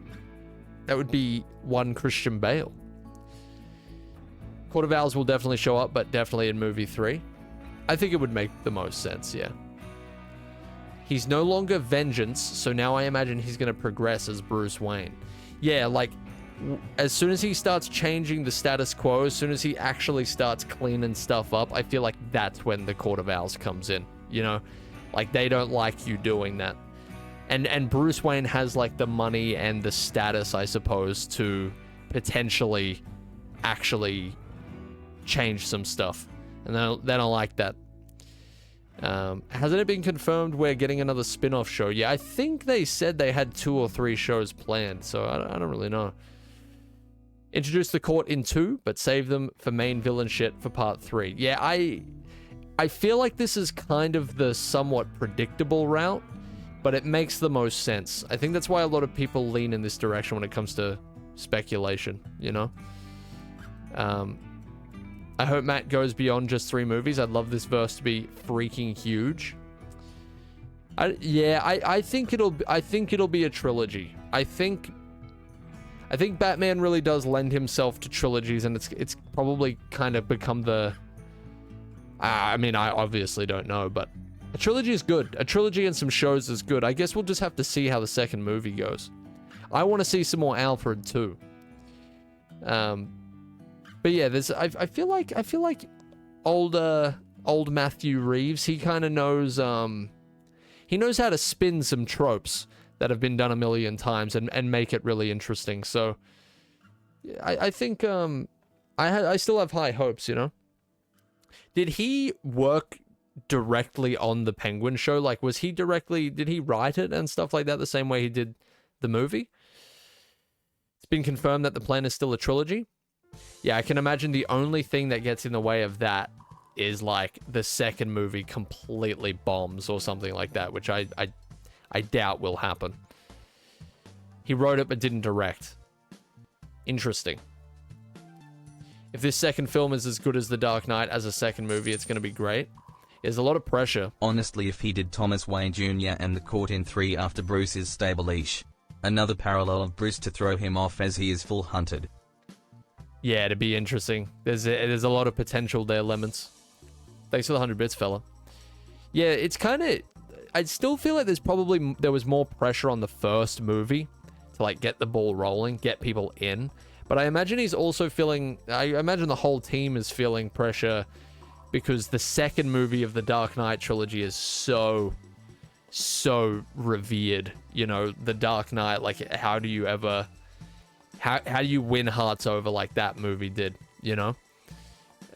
That would be one Christian Bale. Court of Owls will definitely show up, but definitely in movie 3. I think it would make the most sense, yeah. He's no longer Vengeance, so now I imagine he's going to progress as Bruce Wayne. Yeah, like, as soon as he starts changing the status quo, as soon as he actually starts cleaning stuff up, I feel like that's when the Court of Owls comes in, you know? Like, they don't like you doing that. And Bruce Wayne has, like, the money and the status, I suppose, to potentially actually change some stuff. And they don't like that. Hasn't it been confirmed we're getting another spin-off show? Yeah, I think they said they had 2 or 3 shows planned, so I don't really know. Introduce the Court in 2, but save them for main villain shit for part 3. Yeah, I feel like this is kind of the somewhat predictable route, but it makes the most sense. I think that's why a lot of people lean in this direction when it comes to speculation, you know? I hope Matt goes beyond just 3 movies. I'd love this verse to be freaking huge. I think it'll be a trilogy. I think Batman really does lend himself to trilogies, and it's probably kind of become the... I mean, I obviously don't know, but a trilogy is good. A trilogy and some shows is good. I guess we'll just have to see how the second movie goes. I want to see some more Alfred too. But yeah, I feel like old Matthew Reeves, he kind of knows he knows how to spin some tropes that have been done a million times and make it really interesting. So I think I still have high hopes, you know. Did he work directly on the Penguin show? Like, did he write it and stuff like that the same way he did the movie? It's been confirmed that the plan is still a trilogy. Yeah, I can imagine the only thing that gets in the way of that is, like, the second movie completely bombs or something like that, which I doubt will happen. He wrote it but didn't direct. Interesting. If this second film is as good as The Dark Knight as a second movie, it's going to be great. There's a lot of pressure. Honestly, if he did Thomas Wayne Jr. and the Court in 3 after Bruce is stable leash, another parallel of Bruce to throw him off as he is full hunted. Yeah, it'd be interesting. There's a lot of potential there, Lemons. Thanks for the 100 bits, fella. Yeah, it's kind of... I still feel like there was more pressure on the first movie to, like, get the ball rolling, get people in. But I imagine he's also feeling... I imagine the whole team is feeling pressure because the second movie of the Dark Knight trilogy is so revered. You know, the Dark Knight, like, how do you ever how do you win hearts over like that movie did, you know?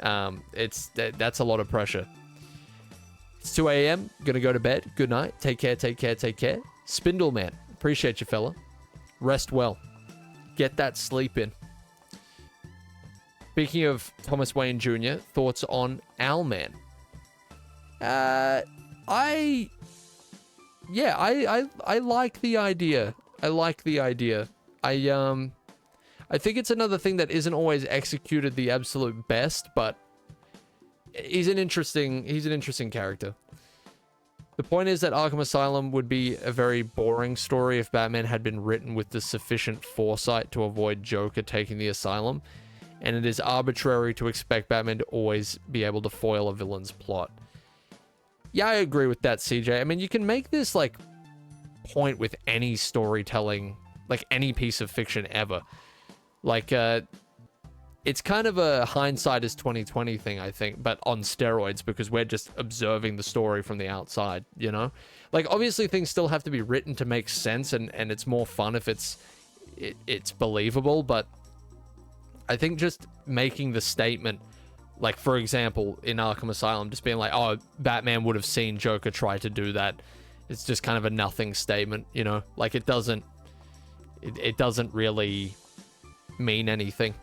That's a lot of pressure. It's 2 a.m. Gonna go to bed. Good night. Take care, take care, take care. Spindle Man. Appreciate you, fella. Rest well. Get that sleep in. Speaking of Thomas Wayne Jr., thoughts on Owlman? I like the idea. I like the idea. I think it's another thing that isn't always executed the absolute best, but he's an interesting character. The point is that Arkham Asylum would be a very boring story if Batman had been written with the sufficient foresight to avoid Joker taking the asylum, and it is arbitrary to expect Batman to always be able to foil a villain's plot. Yeah, I agree with that, CJ. I mean, you can make this, like, point with any storytelling, like, any piece of fiction ever. Like, it's kind of a hindsight is 2020 thing, I think, but on steroids, because we're just observing the story from the outside, you know? Like, obviously things still have to be written to make sense, and it's more fun if it's believable, but I think just making the statement, like, for example, in Arkham Asylum, just being like, oh, Batman would have seen Joker try to do that, it's just kind of a nothing statement, you know? Like, it doesn't really mean anything.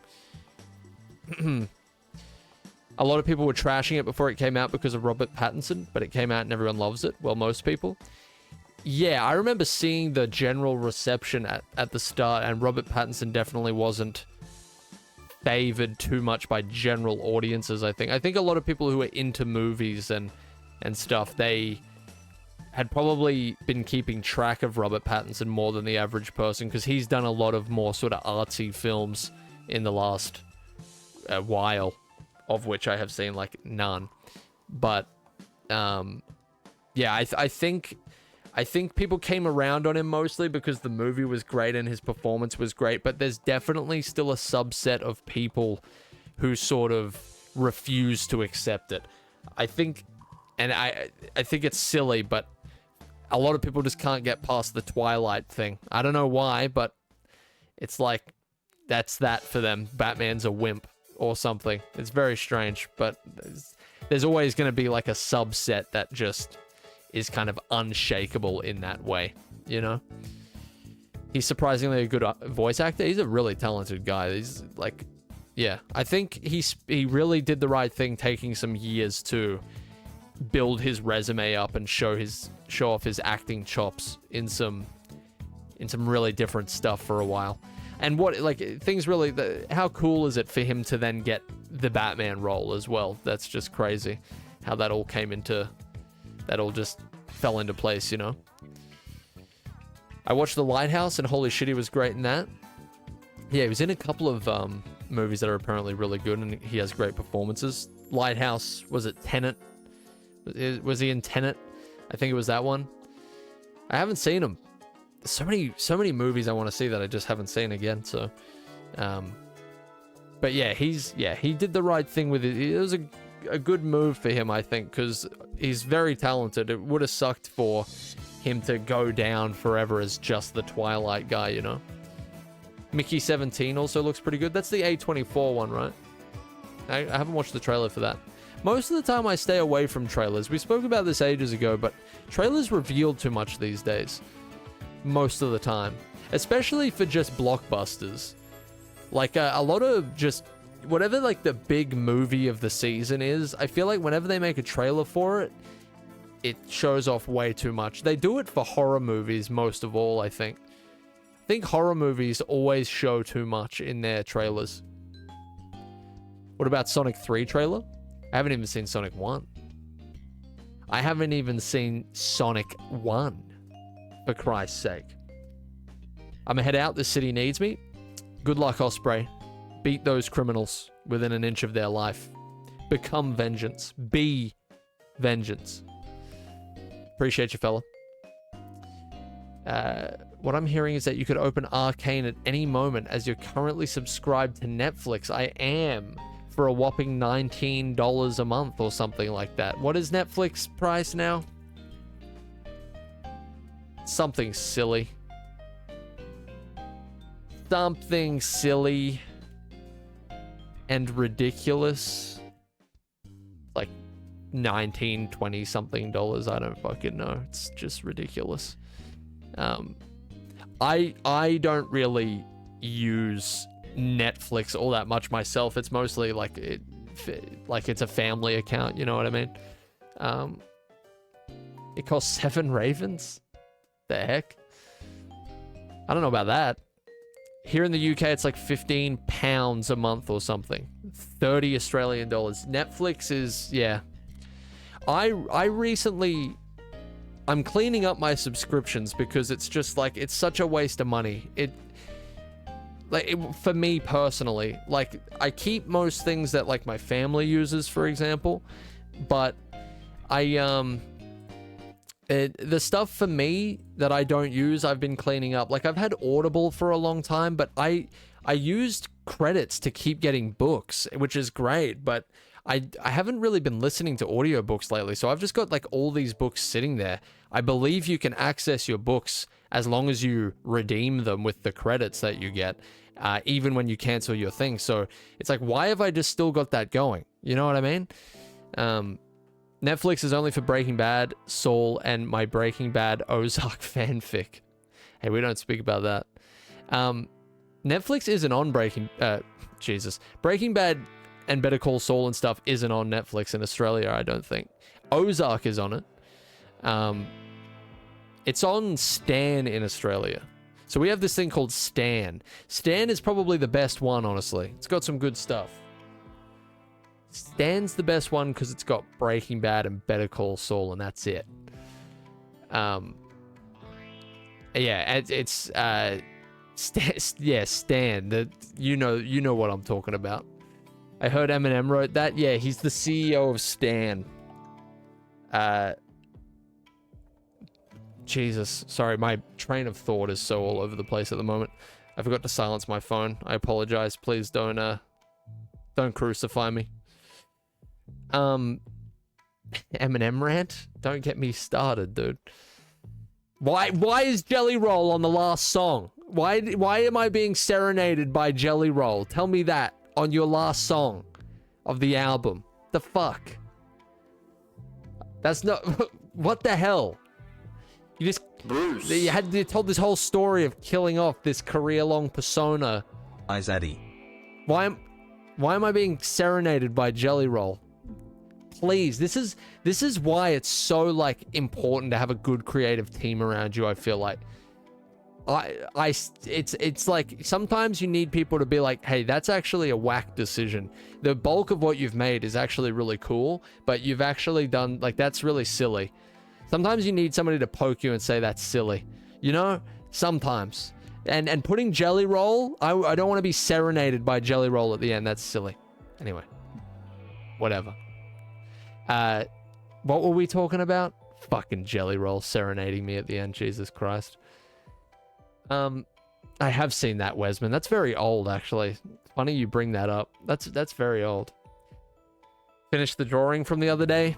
A lot of people were trashing it before it came out because of Robert Pattinson, but it came out and everyone loves it. Well, most people. Yeah, I remember seeing the general reception at the start, and Robert Pattinson definitely wasn't favored too much by general audiences, I think. I think a lot of people who are into movies and stuff, they had probably been keeping track of Robert Pattinson more than the average person, because he's done a lot of more sort of artsy films in the last while, of which I have seen like none. But yeah, I think people came around on him mostly because the movie was great and his performance was great, but there's definitely still a subset of people who sort of refuse to accept it. I think, and I think it's silly, but a lot of people just can't get past the Twilight thing. I don't know why, but it's like, that's that for them. Batman's a wimp or something. It's very strange, but there's always going to be like a subset that just is kind of unshakable in that way, you know? He's surprisingly a good voice actor. He's a really talented guy. He's like, yeah, I think he really did the right thing, taking some years to build his resume up and show off his acting chops in some really different stuff for a while. And what, like, things really, how cool is it for him to then get the Batman role as well? That's just crazy how that all just fell into place, you know? I watched The Lighthouse, and holy shit, he was great in that. Yeah, he was in a couple of movies that are apparently really good, and he has great performances. Lighthouse, was it Tenet? Was he in Tenet? I think it was that one. I haven't seen him. So many movies I want to see that I just haven't seen again. So, but yeah, he did the right thing with it. It was a good move for him, I think, because he's very talented. It would have sucked for him to go down forever as just the Twilight guy, you know. Mickey 17 also looks pretty good. That's the A24 one, right? I haven't watched the trailer for that. Most of the time I stay away from trailers. We spoke about this ages ago, but trailers reveal too much these days. Most of the time. Especially for just blockbusters. Like, a lot of just... whatever, like, the big movie of the season is, I feel like whenever they make a trailer for it, it shows off way too much. They do it for horror movies most of all, I think. I think horror movies always show too much in their trailers. What about Sonic 3 trailer? I haven't even seen Sonic 1. I haven't even seen Sonic 1. For Christ's sake. I'm gonna head out. The city needs me. Good luck, Osprey. Beat those criminals within an inch of their life. Become vengeance. Be vengeance. Appreciate you, fella. What I'm hearing is that you could open Arcane at any moment as you're currently subscribed to Netflix. I am. For a whopping $19 a month or something like that. What is Netflix price now? Something silly. something silly and ridiculous, like 19, 20 something dollars. I don't fucking know. It's just ridiculous. I don't really use Netflix all that much myself. It's mostly like it's a family account, you know what I mean? It costs 7 ravens. The heck? I don't know about that. Here in the UK, it's like £15 a month or something. 30 Australian dollars. Netflix is, yeah. I recently, I'm cleaning up my subscriptions because it's just like, it's such a waste of money. For me personally, like, I keep most things that like my family uses, for example, but the stuff for me that I don't use, I've been cleaning up. Like, I've had Audible for a long time, but I used credits to keep getting books, which is great, but I haven't really been listening to audiobooks lately, so I've just got like all these books sitting there. I believe you can access your books as long as you redeem them with the credits that you get, even when you cancel your thing. So it's like, why have I just still got that going? You know what I mean? Netflix is only for Breaking Bad, Saul, and my Breaking Bad Ozark fanfic. Hey, we don't speak about that. Netflix isn't on Breaking Bad and Better Call Saul and stuff isn't on Netflix in Australia, I don't think. Ozark is on it. It's on Stan in Australia. So we have this thing called Stan. Stan is probably the best one, honestly. It's got some good stuff. Stan's the best one because it's got Breaking Bad and Better Call Saul, and that's it. Yeah, it's Stan. You know what I'm talking about. I heard Eminem wrote that. Yeah, he's the CEO of Stan. Jesus, sorry, my train of thought is so all over the place at the moment. I forgot to silence my phone. I apologize. Please don't crucify me. Eminem rant? Don't get me started, dude. Why is Jelly Roll on the last song? Why am I being serenaded by Jelly Roll? Tell me that on your last song of the album. The fuck? That's not... What the hell? You just... Bruce. You told this whole story of killing off this career-long persona. Eyezayar. Why am I being serenaded by Jelly Roll? Please, this is why it's so like important to have a good creative team around you. I feel like it's like sometimes you need people to be like, hey, that's actually a whack decision. The bulk of what you've made is actually really cool, but you've actually done like, that's really silly. Sometimes you need somebody to poke you and say that's silly, you know, sometimes. And putting Jelly Roll, I don't want to be serenaded by Jelly Roll at the end. That's silly. Anyway, whatever. What were we talking about? Fucking Jelly Roll serenading me at the end. Jesus Christ. I have seen that, Wesman. That's very old, actually. Funny you bring that up. That's very old. Finished the drawing from the other day.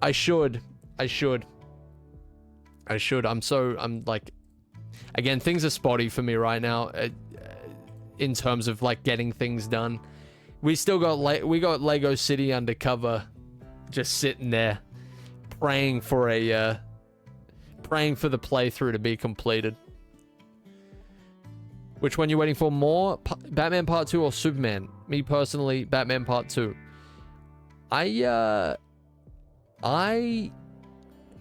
I should. I'm like, again, things are spotty for me right now, in terms of like getting things done. We still got we got Lego City Undercover just sitting there praying for the playthrough to be completed. Which one you waiting for more? Batman Part 2 or Superman? Me personally, Batman Part 2. I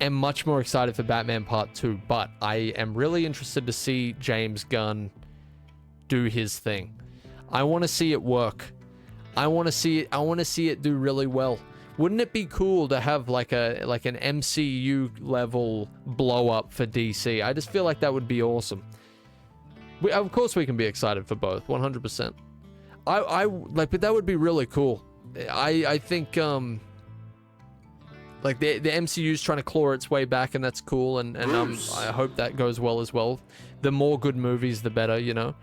am much more excited for Batman Part 2, but I am really interested to see James Gunn do his thing. I want to see it work. I want to see it do really well. Wouldn't it be cool to have like an MCU level blow up for DC? I just feel like that would be awesome. Of course we can be excited for both, 100%. But that would be really cool. I think like the MCU's trying to claw its way back, and that's cool, and I hope that goes well as well. The more good movies, the better, you know.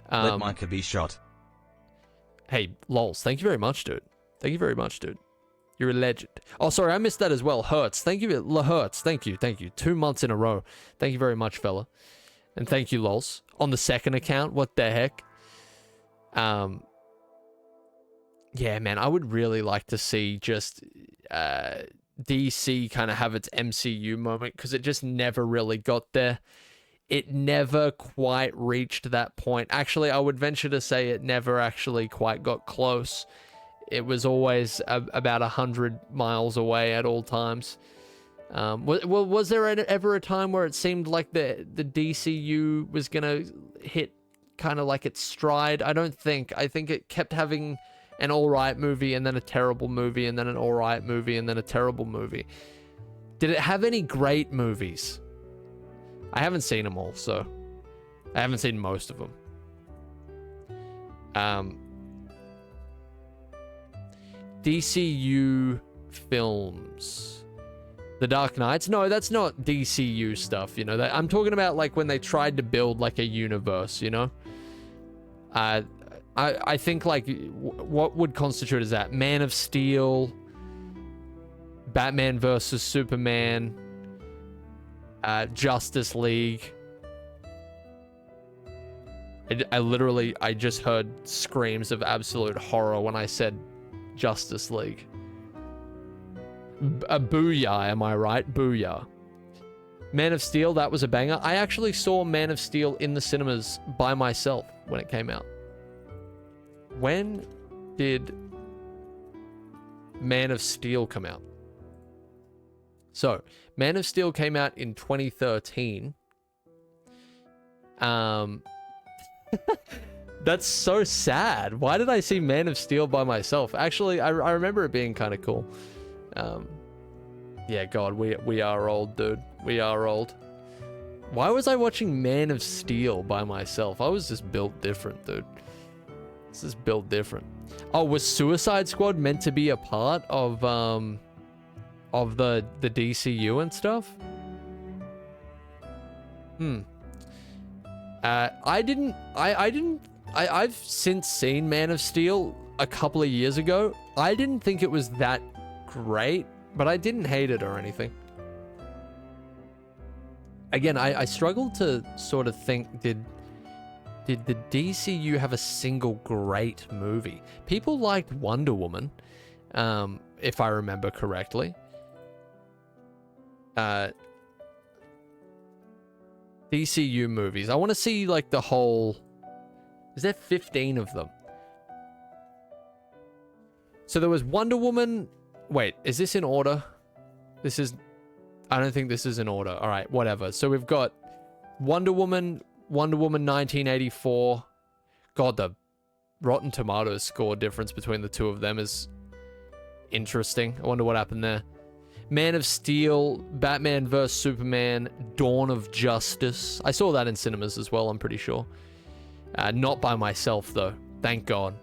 Let Micah be shot. Hey, lols, thank you very much, dude. Thank you very much, dude. You're a legend. Oh, sorry, I missed that as well. Hertz, thank you. Hertz, thank you. 2 months in a row. Thank you very much, fella. And thank you, lols. On the second account, what the heck? Yeah, man, I would really like to see just DC kind of have its MCU moment, because it just never really got there. It never quite reached that point. Actually, I would venture to say it never actually quite got close. It was always about 100 miles away at all times. Was there ever a time where it seemed like the DCU was gonna hit kind of like its stride? I don't think. I think it kept having an alright movie and then a terrible movie and then an alright movie and then a terrible movie. Did it have any great movies? I haven't seen them all, so I haven't seen most of them. DCU films. The Dark Knights? No, that's not DCU stuff, you know. I'm talking about like when they tried to build like a universe, you know. I think like what would constitute as that? Man of Steel, Batman versus Superman, Justice League. I just heard screams of absolute horror when I said Justice League. A booyah, am I right? Booyah. Man of Steel, that was a banger. I actually saw Man of Steel in the cinemas by myself when it came out. When did Man of Steel come out? So, Man of Steel came out in 2013. That's so sad. Why did I see Man of Steel by myself? Actually, I remember it being kind of cool. Yeah, God, we are old, dude. We are old. Why was I watching Man of Steel by myself? I was just built different, dude. This is built different. Oh, was Suicide Squad meant to be a part of the DCU and stuff? I've since seen Man of Steel a couple of years ago. I didn't think it was that great, but I didn't hate it or anything. Again, I struggled to sort of think, did the DCU have a single great movie? People liked Wonder Woman, if I remember correctly. DCU movies. I want to see like the whole... Is there 15 of them? So there was Wonder Woman... Wait, is this in order? This is... I don't think this is in order. All right, whatever. So we've got Wonder Woman 1984. God, the Rotten Tomatoes score difference between the two of them is interesting. I wonder what happened there. Man of Steel, Batman vs. Superman, Dawn of Justice. I saw that in cinemas as well, I'm pretty sure. Not by myself, though. Thank God.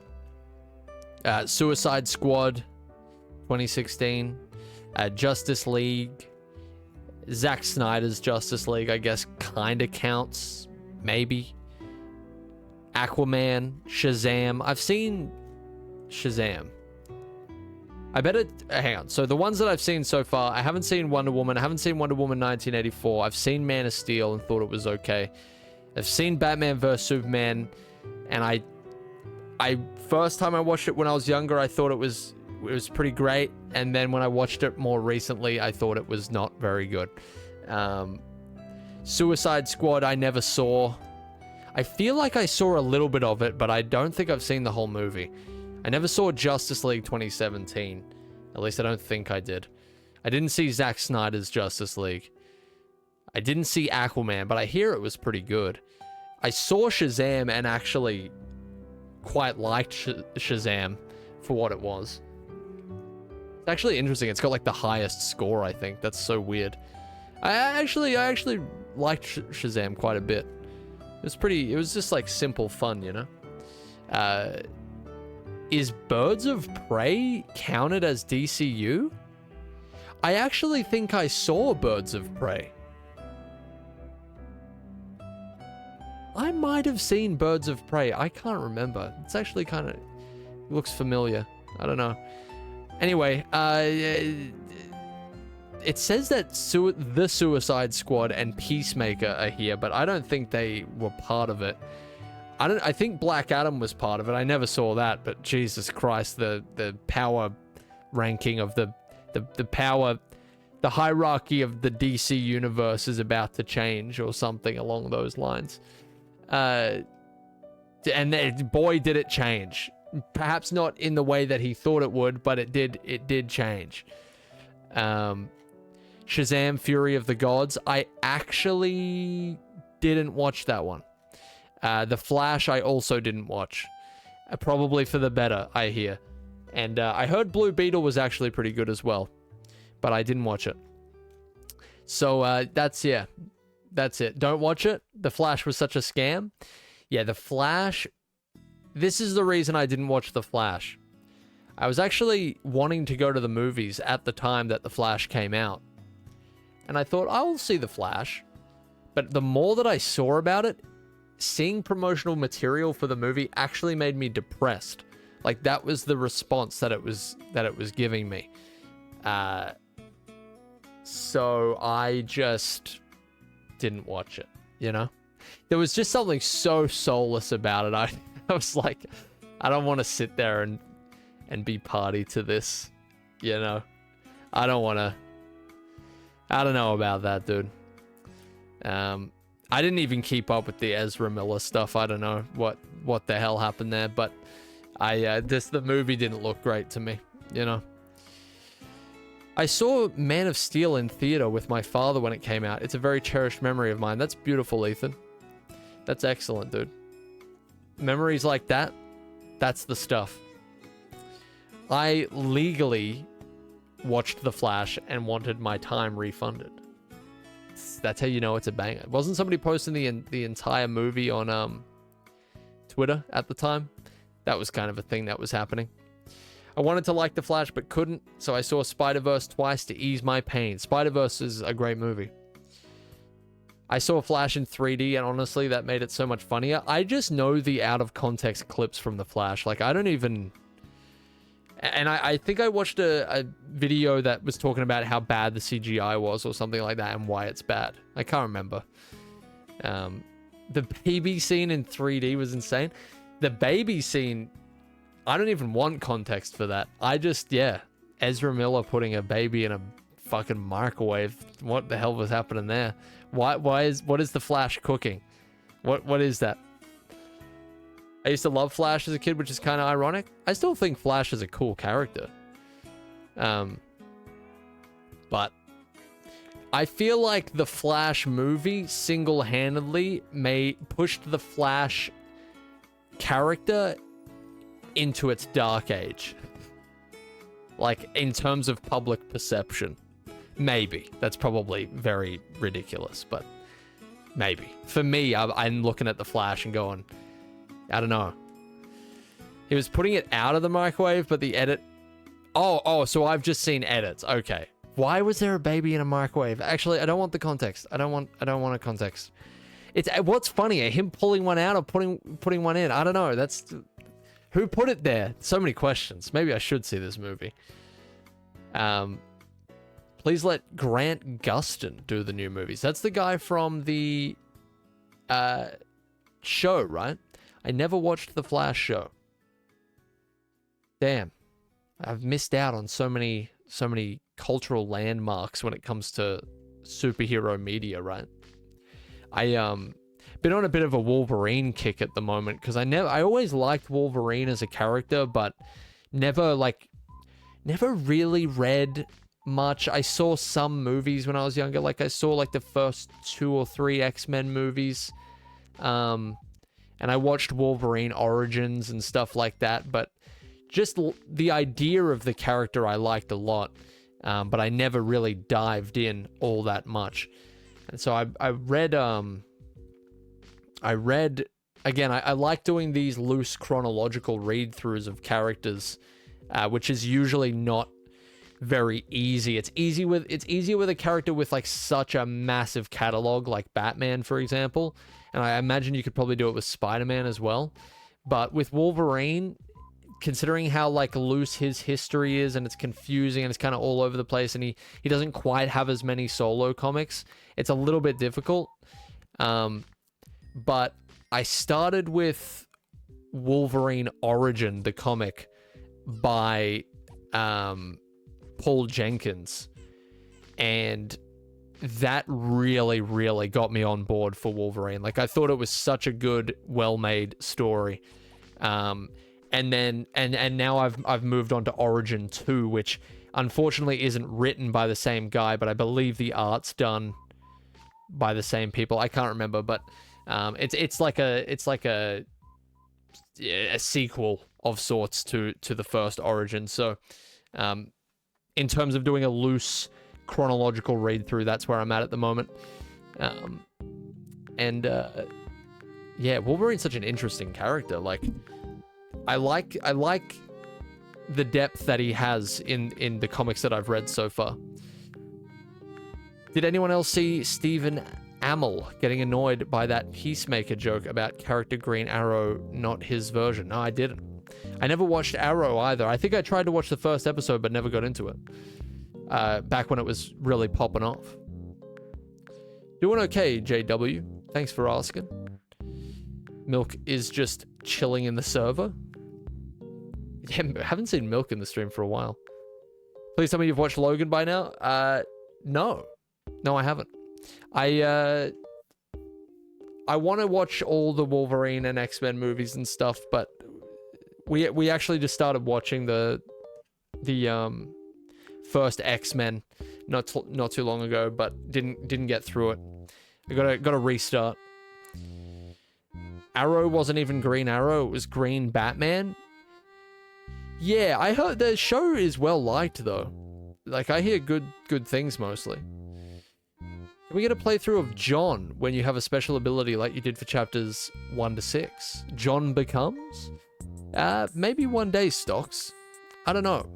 Suicide Squad, 2016. Justice League. Zack Snyder's Justice League, I guess, kind of counts. Maybe. Aquaman, Shazam. I've seen Shazam. I bet it... Hang on. So the ones that I've seen so far, I haven't seen Wonder Woman. I haven't seen Wonder Woman 1984. I've seen Man of Steel and thought it was okay. I've seen Batman vs. Superman, and I first time I watched it when I was younger, I thought it was pretty great, and then when I watched it more recently, I thought it was not very good. Suicide Squad, I never saw. I feel like I saw a little bit of it, but I don't think I've seen the whole movie. I never saw Justice League 2017. At least I don't think I did. I didn't see Zack Snyder's Justice League. I didn't see Aquaman, but I hear it was pretty good. I saw Shazam and actually quite liked Shazam for what it was. It's actually interesting. It's got like the highest score, I think. That's so weird. I actually liked Shazam quite a bit. It was just like simple fun, you know? Is Birds of Prey counted as DCU? I actually think I saw Birds of Prey. I might have seen Birds of Prey. I can't remember. It's actually kind of... looks familiar. I don't know. Anyway, it says that the Suicide Squad and Peacemaker are here, but I don't think they were part of it. I think Black Adam was part of it. I never saw that, but Jesus Christ, the power ranking of the hierarchy of the DC universe is about to change or something along those lines. And boy, did it change. Perhaps not in the way that he thought it would, but it did change. Shazam! Fury of the Gods. I actually didn't watch that one. The Flash, I also didn't watch. Probably for the better, I hear. And I heard Blue Beetle was actually pretty good as well, but I didn't watch it. So that's it. Don't watch it. The Flash was such a scam. Yeah, The Flash. This is the reason I didn't watch The Flash. I was actually wanting to go to the movies at the time that The Flash came out. And I thought, I will see The Flash. But the more that I saw about it, seeing promotional material for the movie actually made me depressed. Like, that was the response that it was giving me. So I just didn't watch it, you know? There was just something so soulless about it. I was like, I don't want to sit there and be party to this, you know? I don't know about that, dude. I didn't even keep up with the Ezra Miller stuff. I don't know what the hell happened there, but the movie didn't look great to me, you know? I saw Man of Steel in theater with my father when it came out. It's a very cherished memory of mine. That's beautiful, Ethan. That's excellent, dude. Memories like that, that's the stuff. I legally watched The Flash and wanted my time refunded. That's how you know it's a banger. Wasn't somebody posting the entire movie on Twitter at the time? That was kind of a thing that was happening. I wanted to like The Flash, but couldn't, so I saw Spider-Verse twice to ease my pain. Spider-Verse is a great movie. I saw Flash in 3D, and honestly, that made it so much funnier. I just know the out-of-context clips from The Flash. Like, I don't even... And I think I watched a video that was talking about how bad the CGI was or something like that and why it's bad. I can't remember. The baby scene in 3D was insane. The baby scene, I don't even want context for that. I just, yeah, Ezra Miller putting a baby in a fucking microwave. What the hell was happening there? What is the Flash cooking? What is that? I used to love Flash as a kid, which is kind of ironic. I still think Flash is a cool character. But I feel like the Flash movie single-handedly pushed the Flash character into its dark age. Like, in terms of public perception. Maybe. That's probably very ridiculous, but maybe. For me, I'm looking at the Flash and going... I don't know. He was putting it out of the microwave, but the edit... Oh, so I've just seen edits. Okay. Why was there a baby in a microwave? Actually, I don't want the context. I don't want a context. It's what's funnier, him pulling one out or putting one in? I don't know. That's... Who put it there? So many questions. Maybe I should see this movie. Please let Grant Gustin do the new movies. That's the guy from the show, right? I never watched the Flash show. Damn. I've missed out on so many cultural landmarks when it comes to superhero media, right? I been on a bit of a Wolverine kick at the moment because I always liked Wolverine as a character, but never really read much. I saw some movies when I was younger. Like I saw like the first 2 or 3 X-Men movies. And I watched Wolverine Origins and stuff like that, but just the idea of the character I liked a lot, but I never really dived in all that much. And so I read, again, I like doing these loose chronological read-throughs of characters, which is usually not very easy. It's easier with a character with like such a massive catalog, like Batman, for example. And I imagine you could probably do it with Spider-Man as well. But with Wolverine, considering how like loose his history is, and it's confusing and it's kind of all over the place, and he doesn't quite have as many solo comics, it's a little bit difficult. But I started with Wolverine Origin, the comic by Paul Jenkins, and that really, really got me on board for Wolverine. Like, I thought it was such a good, well-made story. And now I've moved on to Origin 2, which unfortunately isn't written by the same guy, but I believe the art's done by the same people. I can't remember, but it's like a sequel of sorts to the first Origin. So in terms of doing a loose chronological read through, that's where I'm at the moment. Yeah, Wolverine's such an interesting character. Like, I like the depth that he has in the comics that I've read so far. Did anyone else see Stephen Amell getting annoyed by that Peacemaker joke about character Green Arrow, not his version? No, I didn't. I never watched Arrow either. I think I tried to watch the first episode but never got into it. Back when it was really popping off. Doing okay, JW. Thanks for asking. Milk is just chilling in the server. Yeah, I haven't seen Milk in the stream for a while. Please tell me you've watched Logan by now. No, I haven't. I want to watch all the Wolverine and X-Men movies and stuff, but we actually just started watching the first X-Men not too long ago, but didn't get through it. I gotta restart. Arrow wasn't even Green Arrow, it was Green Batman. Yeah, I heard the show is well liked though. Like, I hear good things mostly. Can we get a playthrough of John when you have a special ability like you did for chapters 1 to 6? John becomes? Maybe one day, Stocks. I don't know.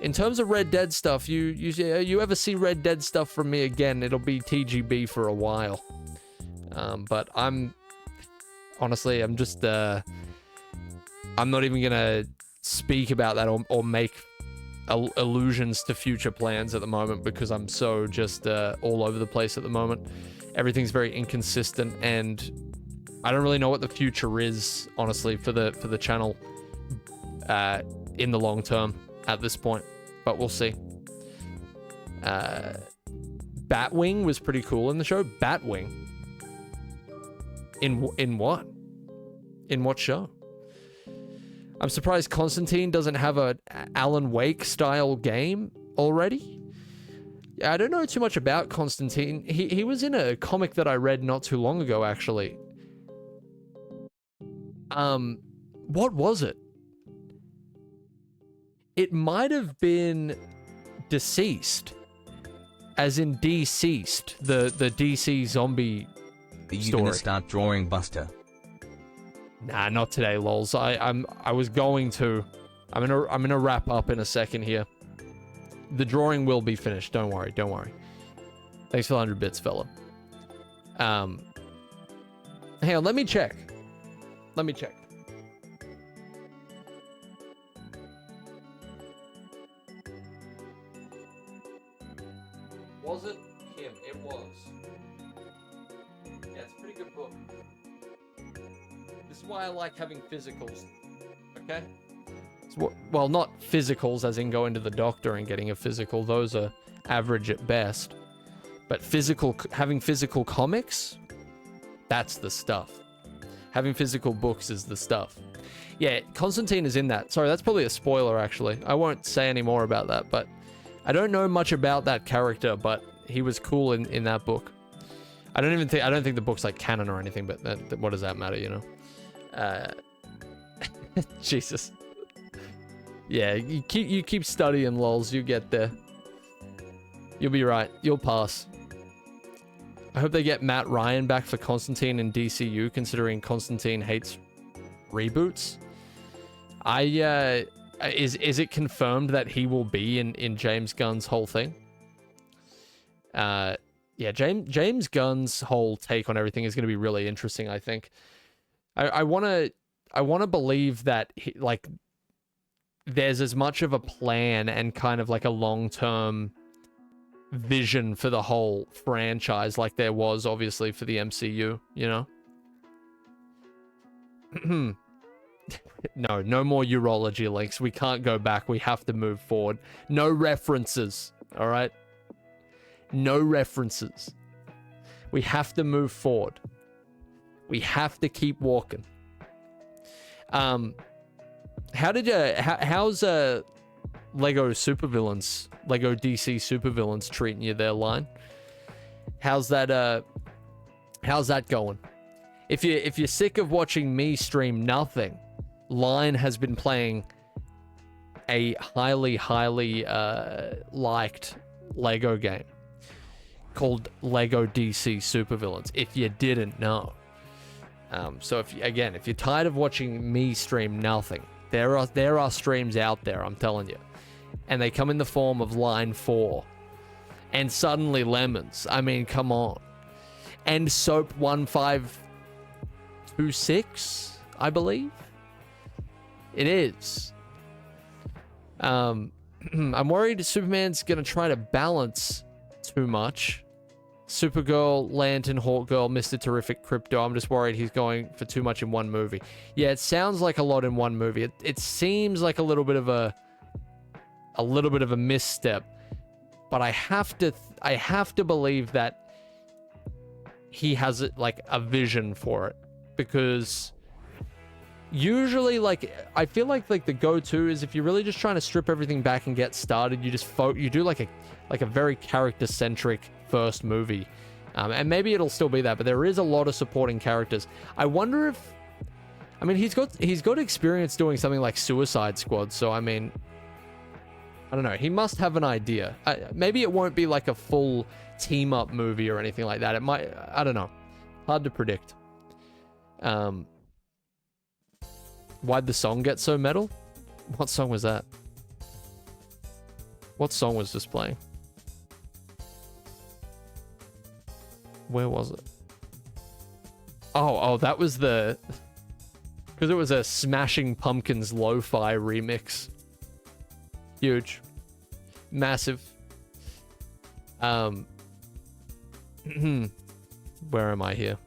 In terms of Red Dead stuff, you ever see Red Dead stuff from me again, it'll be TGB for a while. But honestly, I'm just, I'm not even gonna speak about that or make allusions to future plans at the moment, because I'm so just all over the place at the moment. Everything's very inconsistent, and I don't really know what the future is, honestly, for the channel in the long term at this point, but we'll see. Batwing was pretty cool in the show. Batwing? In what? In what show? I'm surprised Constantine doesn't have a Alan Wake style game already. Yeah, I don't know too much about Constantine. He was in a comic that I read not too long ago, actually. What was it? It might have been Deceased, as in deceased, the DC zombie Are you story. gonna start drawing Buster? Nah, not today, lols. I was going to. I'm gonna wrap up in a second here. The drawing will be finished. Don't worry. Thanks for 100 bits, fella. Hang on, let me check. Was it him? It was. Yeah, it's a pretty good book. This is why I like having physicals. Okay? Well, not physicals as in going to the doctor and getting a physical. Those are average at best. But having physical comics, that's the stuff. Having physical books is the stuff. Yeah, Constantine is in that. Sorry, that's probably a spoiler, actually. I won't say any more about that, but I don't know much about that character, but he was cool in that book. I don't think the book's like canon or anything, but what does that matter, you know? Jesus. Yeah, you keep studying, lols. You get there. You'll be right. You'll pass. I hope they get Matt Ryan back for Constantine in DCU, considering Constantine hates reboots. Is it confirmed that he will be in James Gunn's whole thing? Yeah, James Gunn's whole take on everything is going to be really interesting, I think. I want to believe that there's as much of a plan and kind of like a long-term vision for the whole franchise like there was obviously for the MCU, you know? No more urology links. We can't go back. We have to move forward. No references, all right? No references. We have to move forward. We have to keep walking. How's Lego DC supervillains treating you there, Line? How's that going? If you're sick of watching me stream nothing, Line has been playing a highly liked Lego game called Lego DC Supervillains, if you didn't know. So if you're tired of watching me stream nothing, there are streams out there, I'm telling you. And they come in the form of Line 4 and Suddenly Lemons. I mean, come on. And Soap 1526, I believe. It is. I'm worried Superman's gonna try to balance too much. Supergirl, Lantern, Hawkgirl, Mr. Terrific, Crypto. I'm just worried he's going for too much in one movie. Yeah, it sounds like a lot in one movie. It seems like a little bit of a misstep, but I have to believe that he has like a vision for it, because usually, like, I feel like the go-to is if you're really just trying to strip everything back and get started, you just you do like a very character-centric first movie, and maybe it'll still be that, but there is a lot of supporting characters. I wonder if, I mean, he's got experience doing something like Suicide Squad, so I mean, I don't know, he must have an idea. Maybe it won't be like a full team-up movie or anything like that. It might, I don't know, hard to predict. Why'd the song get so metal? What song was that? What song was just playing? Where was it? Oh, that was because it was a Smashing Pumpkins lo-fi remix. Huge. Massive. Where am I here?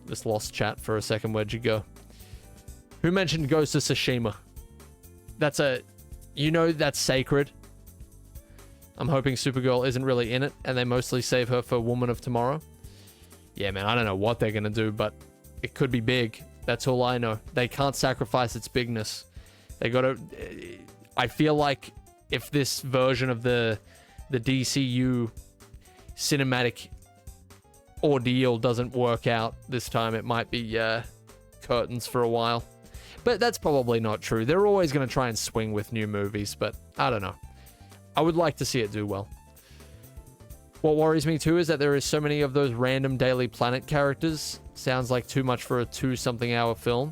Just lost chat for a second. Where'd you go? Who mentioned Ghost of Tsushima? That's sacred. I'm hoping Supergirl isn't really in it, and they mostly save her for Woman of Tomorrow. Yeah, man, I don't know what they're gonna do, but it could be big. That's all I know. They can't sacrifice its bigness. They gotta... I feel like if this version of the DCU cinematic ordeal doesn't work out this time, it might be curtains for a while. But that's probably not true. They're always going to try and swing with new movies, but I don't know. I would like to see it do well. What worries me too is that there is so many of those random Daily Planet characters. Sounds like too much for a 2-something hour film.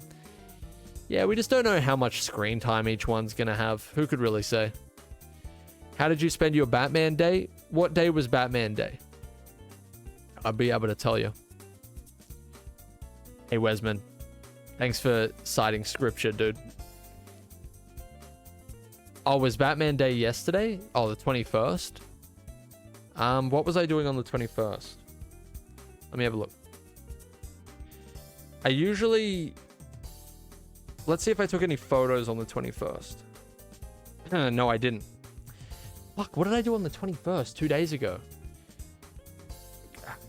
Yeah, we just don't know how much screen time each one's going to have. Who could really say? How did you spend your Batman day? What day was Batman Day? I'll be able to tell you. Hey, Wesman. Thanks for citing scripture, dude. Oh, was Batman Day yesterday? Oh, the 21st? What was I doing on the 21st? Let me have a look. I usually... Let's see if I took any photos on the 21st. No, I didn't. Fuck, what did I do on the 21st? 2 days ago.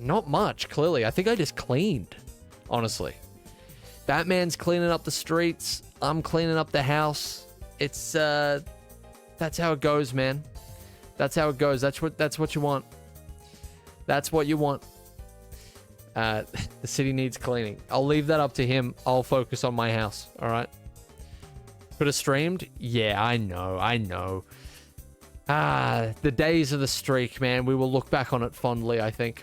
Not much, clearly. I think I just cleaned, honestly. Batman's cleaning up the streets. I'm cleaning up the house. It's, that's how it goes, man. That's how it goes. That's what you want. That's what you want. The city needs cleaning. I'll leave that up to him. I'll focus on my house, all right? Could have streamed? Yeah, I know. The days of the streak, man. We will look back on it fondly, I think.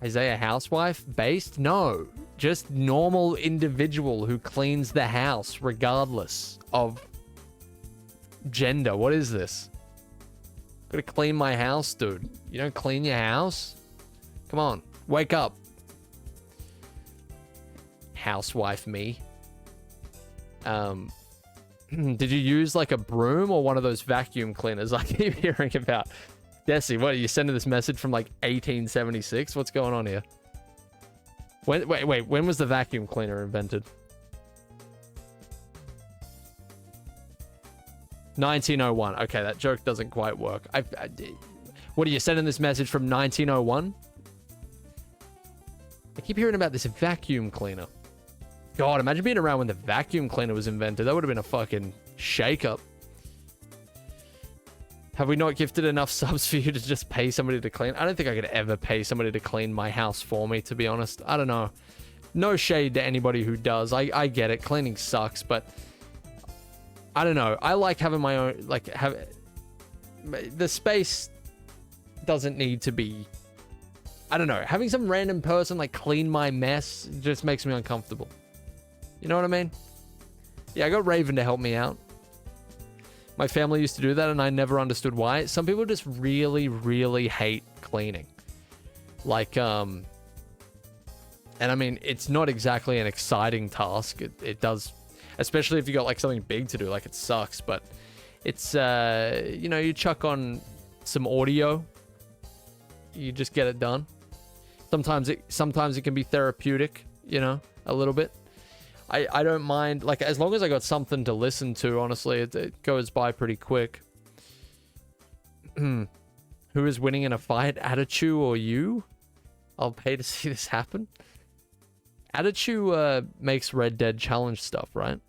Eyezayar housewife? Based? No. Just normal individual who cleans the house regardless of gender. What is this? Gotta clean my house, dude. You don't clean your house? Come on. Wake up. Housewife me. Did you use like a broom or one of those vacuum cleaners I keep hearing about? Desi, what are you sending this message from like 1876? What's going on here? Wait, when was the vacuum cleaner invented? 1901. Okay, that joke doesn't quite work. What are you sending this message from 1901? I keep hearing about this vacuum cleaner. God, imagine being around when the vacuum cleaner was invented. That would have been a fucking shake-up. Have we not gifted enough subs for you to just pay somebody to clean? I don't think I could ever pay somebody to clean my house for me, to be honest. I don't know. No shade to anybody who does. I get it. Cleaning sucks, but I don't know. I like having my own, like, the space doesn't need to be, I don't know. Having some random person, like, clean my mess just makes me uncomfortable. You know what I mean? Yeah, I got Raven to help me out. My family used to do that, and I never understood why. Some people just really, really hate cleaning. Like, and I mean, it's not exactly an exciting task. It does, especially if you got, like, something big to do. Like, it sucks, but it's, you know, you chuck on some audio. You just get it done. Sometimes it can be therapeutic, you know, a little bit. I don't mind, like, as long as I got something to listen to, honestly, it goes by pretty quick. Who is winning in a fight, Adachu or you? I'll pay to see this happen. Adachu makes Red Dead challenge stuff, right?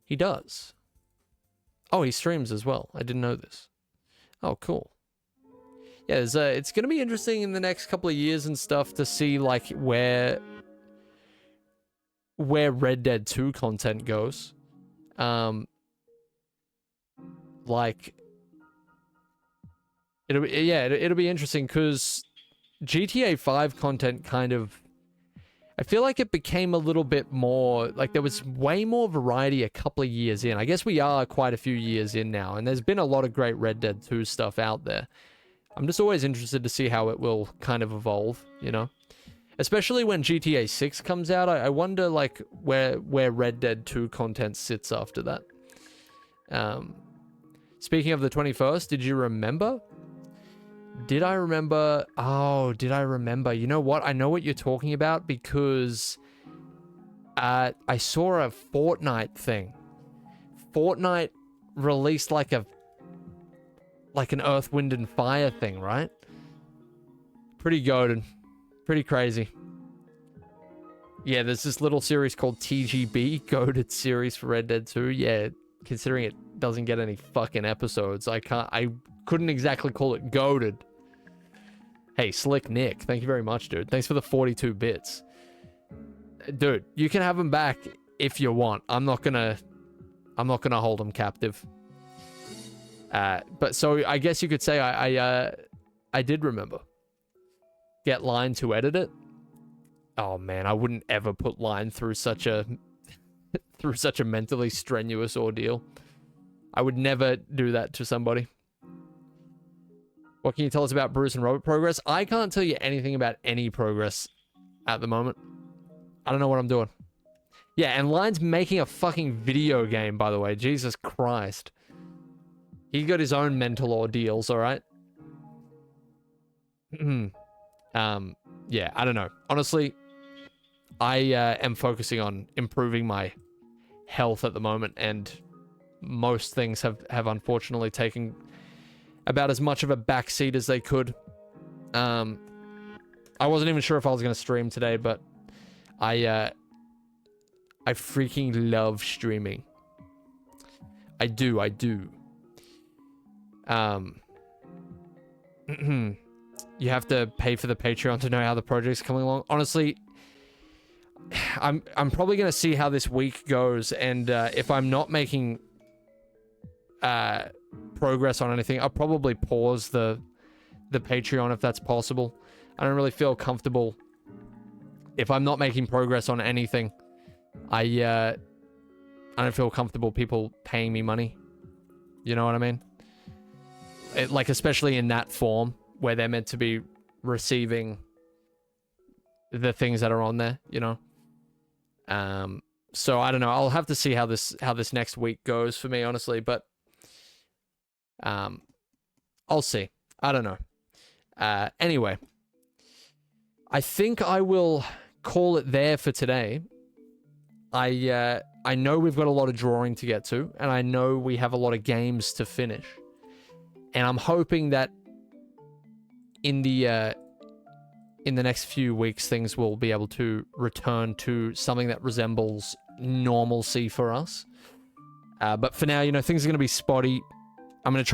He does. Oh, he streams as well. I didn't know this. Oh, cool. Yeah, it's going to be interesting in the next couple of years and stuff to see, like, where Red Dead 2 content goes. Like, it'll be interesting because GTA 5 content kind of, I feel like it became a little bit more, like, there was way more variety a couple of years in. I guess we are quite a few years in now, and there's been a lot of great Red Dead 2 stuff out there. I'm just always interested to see how it will kind of evolve, you know? Especially when GTA 6 comes out, I wonder, like, where Red Dead 2 content sits after that. Speaking of the 21st, did you remember? Did I remember? Oh, did I remember? You know what? I know what you're talking about because I saw a Fortnite thing. Fortnite released like an Earth, Wind, and Fire thing, right? Pretty goated. Pretty crazy. Yeah, there's this little series called TGB, goated series for Red Dead 2. Yeah, considering it doesn't get any fucking episodes, I couldn't exactly call it goated. Hey, Slick Nick, thank you very much, dude. Thanks for the 42 bits. Dude, you can have them back if you want. I'm not gonna hold them captive. But so I guess you could say I did remember. Get Line to edit it. Oh man, I wouldn't ever put Line through such a mentally strenuous ordeal. I would never do that to somebody. What can you tell us about Bruce and Robert progress? I can't tell you anything about any progress at the moment. I don't know what I'm doing. Yeah, and Line's making a fucking video game, by the way. Jesus Christ. He got his own mental ordeals, all right? Yeah, I don't know. Honestly, I am focusing on improving my health at the moment, and most things have unfortunately taken about as much of a backseat as they could. I wasn't even sure if I was going to stream today, but I freaking love streaming. I do. You have to pay for the Patreon to know how the project's coming along. Honestly, I'm probably going to see how this week goes, and if I'm not making progress on anything, I'll probably pause the Patreon if that's possible. I don't really feel comfortable if I'm not making progress on anything. I don't feel comfortable people paying me money. You know what I mean? Like, especially in that form where they're meant to be receiving the things that are on there, you know? So I don't know. I'll have to see how this next week goes for me, honestly. But I'll see. I don't know. Anyway, I think I will call it there for today. I know we've got a lot of drawing to get to, and I know we have a lot of games to finish. And I'm hoping that in the next few weeks, things will be able to return to something that resembles normalcy for us. But for now, you know, things are going to be spotty. I'm going to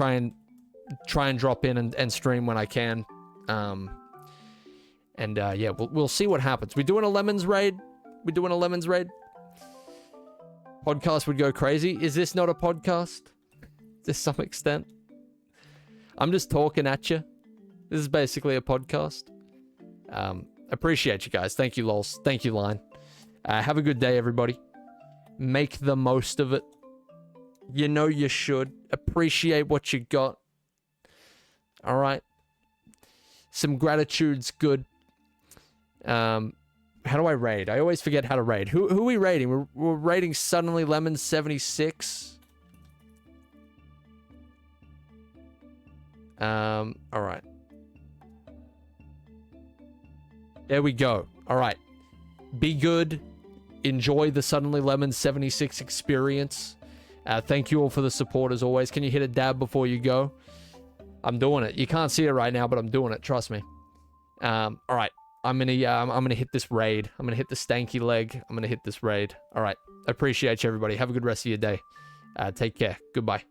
try and drop in and stream when I can. Yeah, we'll see what happens. We doing a lemons raid? Podcast would go crazy. Is this not a podcast? To some extent. I'm just talking at you. This is basically a podcast. Appreciate you guys. Thank you, lols. Thank you, Line. Have a good day, everybody. Make the most of it. You know you should. Appreciate what you got. All right. Some gratitude's good. How do I raid? I always forget how to raid. Who are we raiding? We're raiding Suddenly Lemon 76. All right. There we go. All right. Be good. Enjoy the Suddenly Lemon 76 experience. Thank you all for the support as always. Can you hit a dab before you go? I'm doing it. You can't see it right now, but I'm doing it. Trust me. All right. I'm gonna hit this raid. I'm gonna hit the stanky leg. I'm gonna hit this raid. All right. Appreciate you, everybody. Have a good rest of your day. Take care. Goodbye.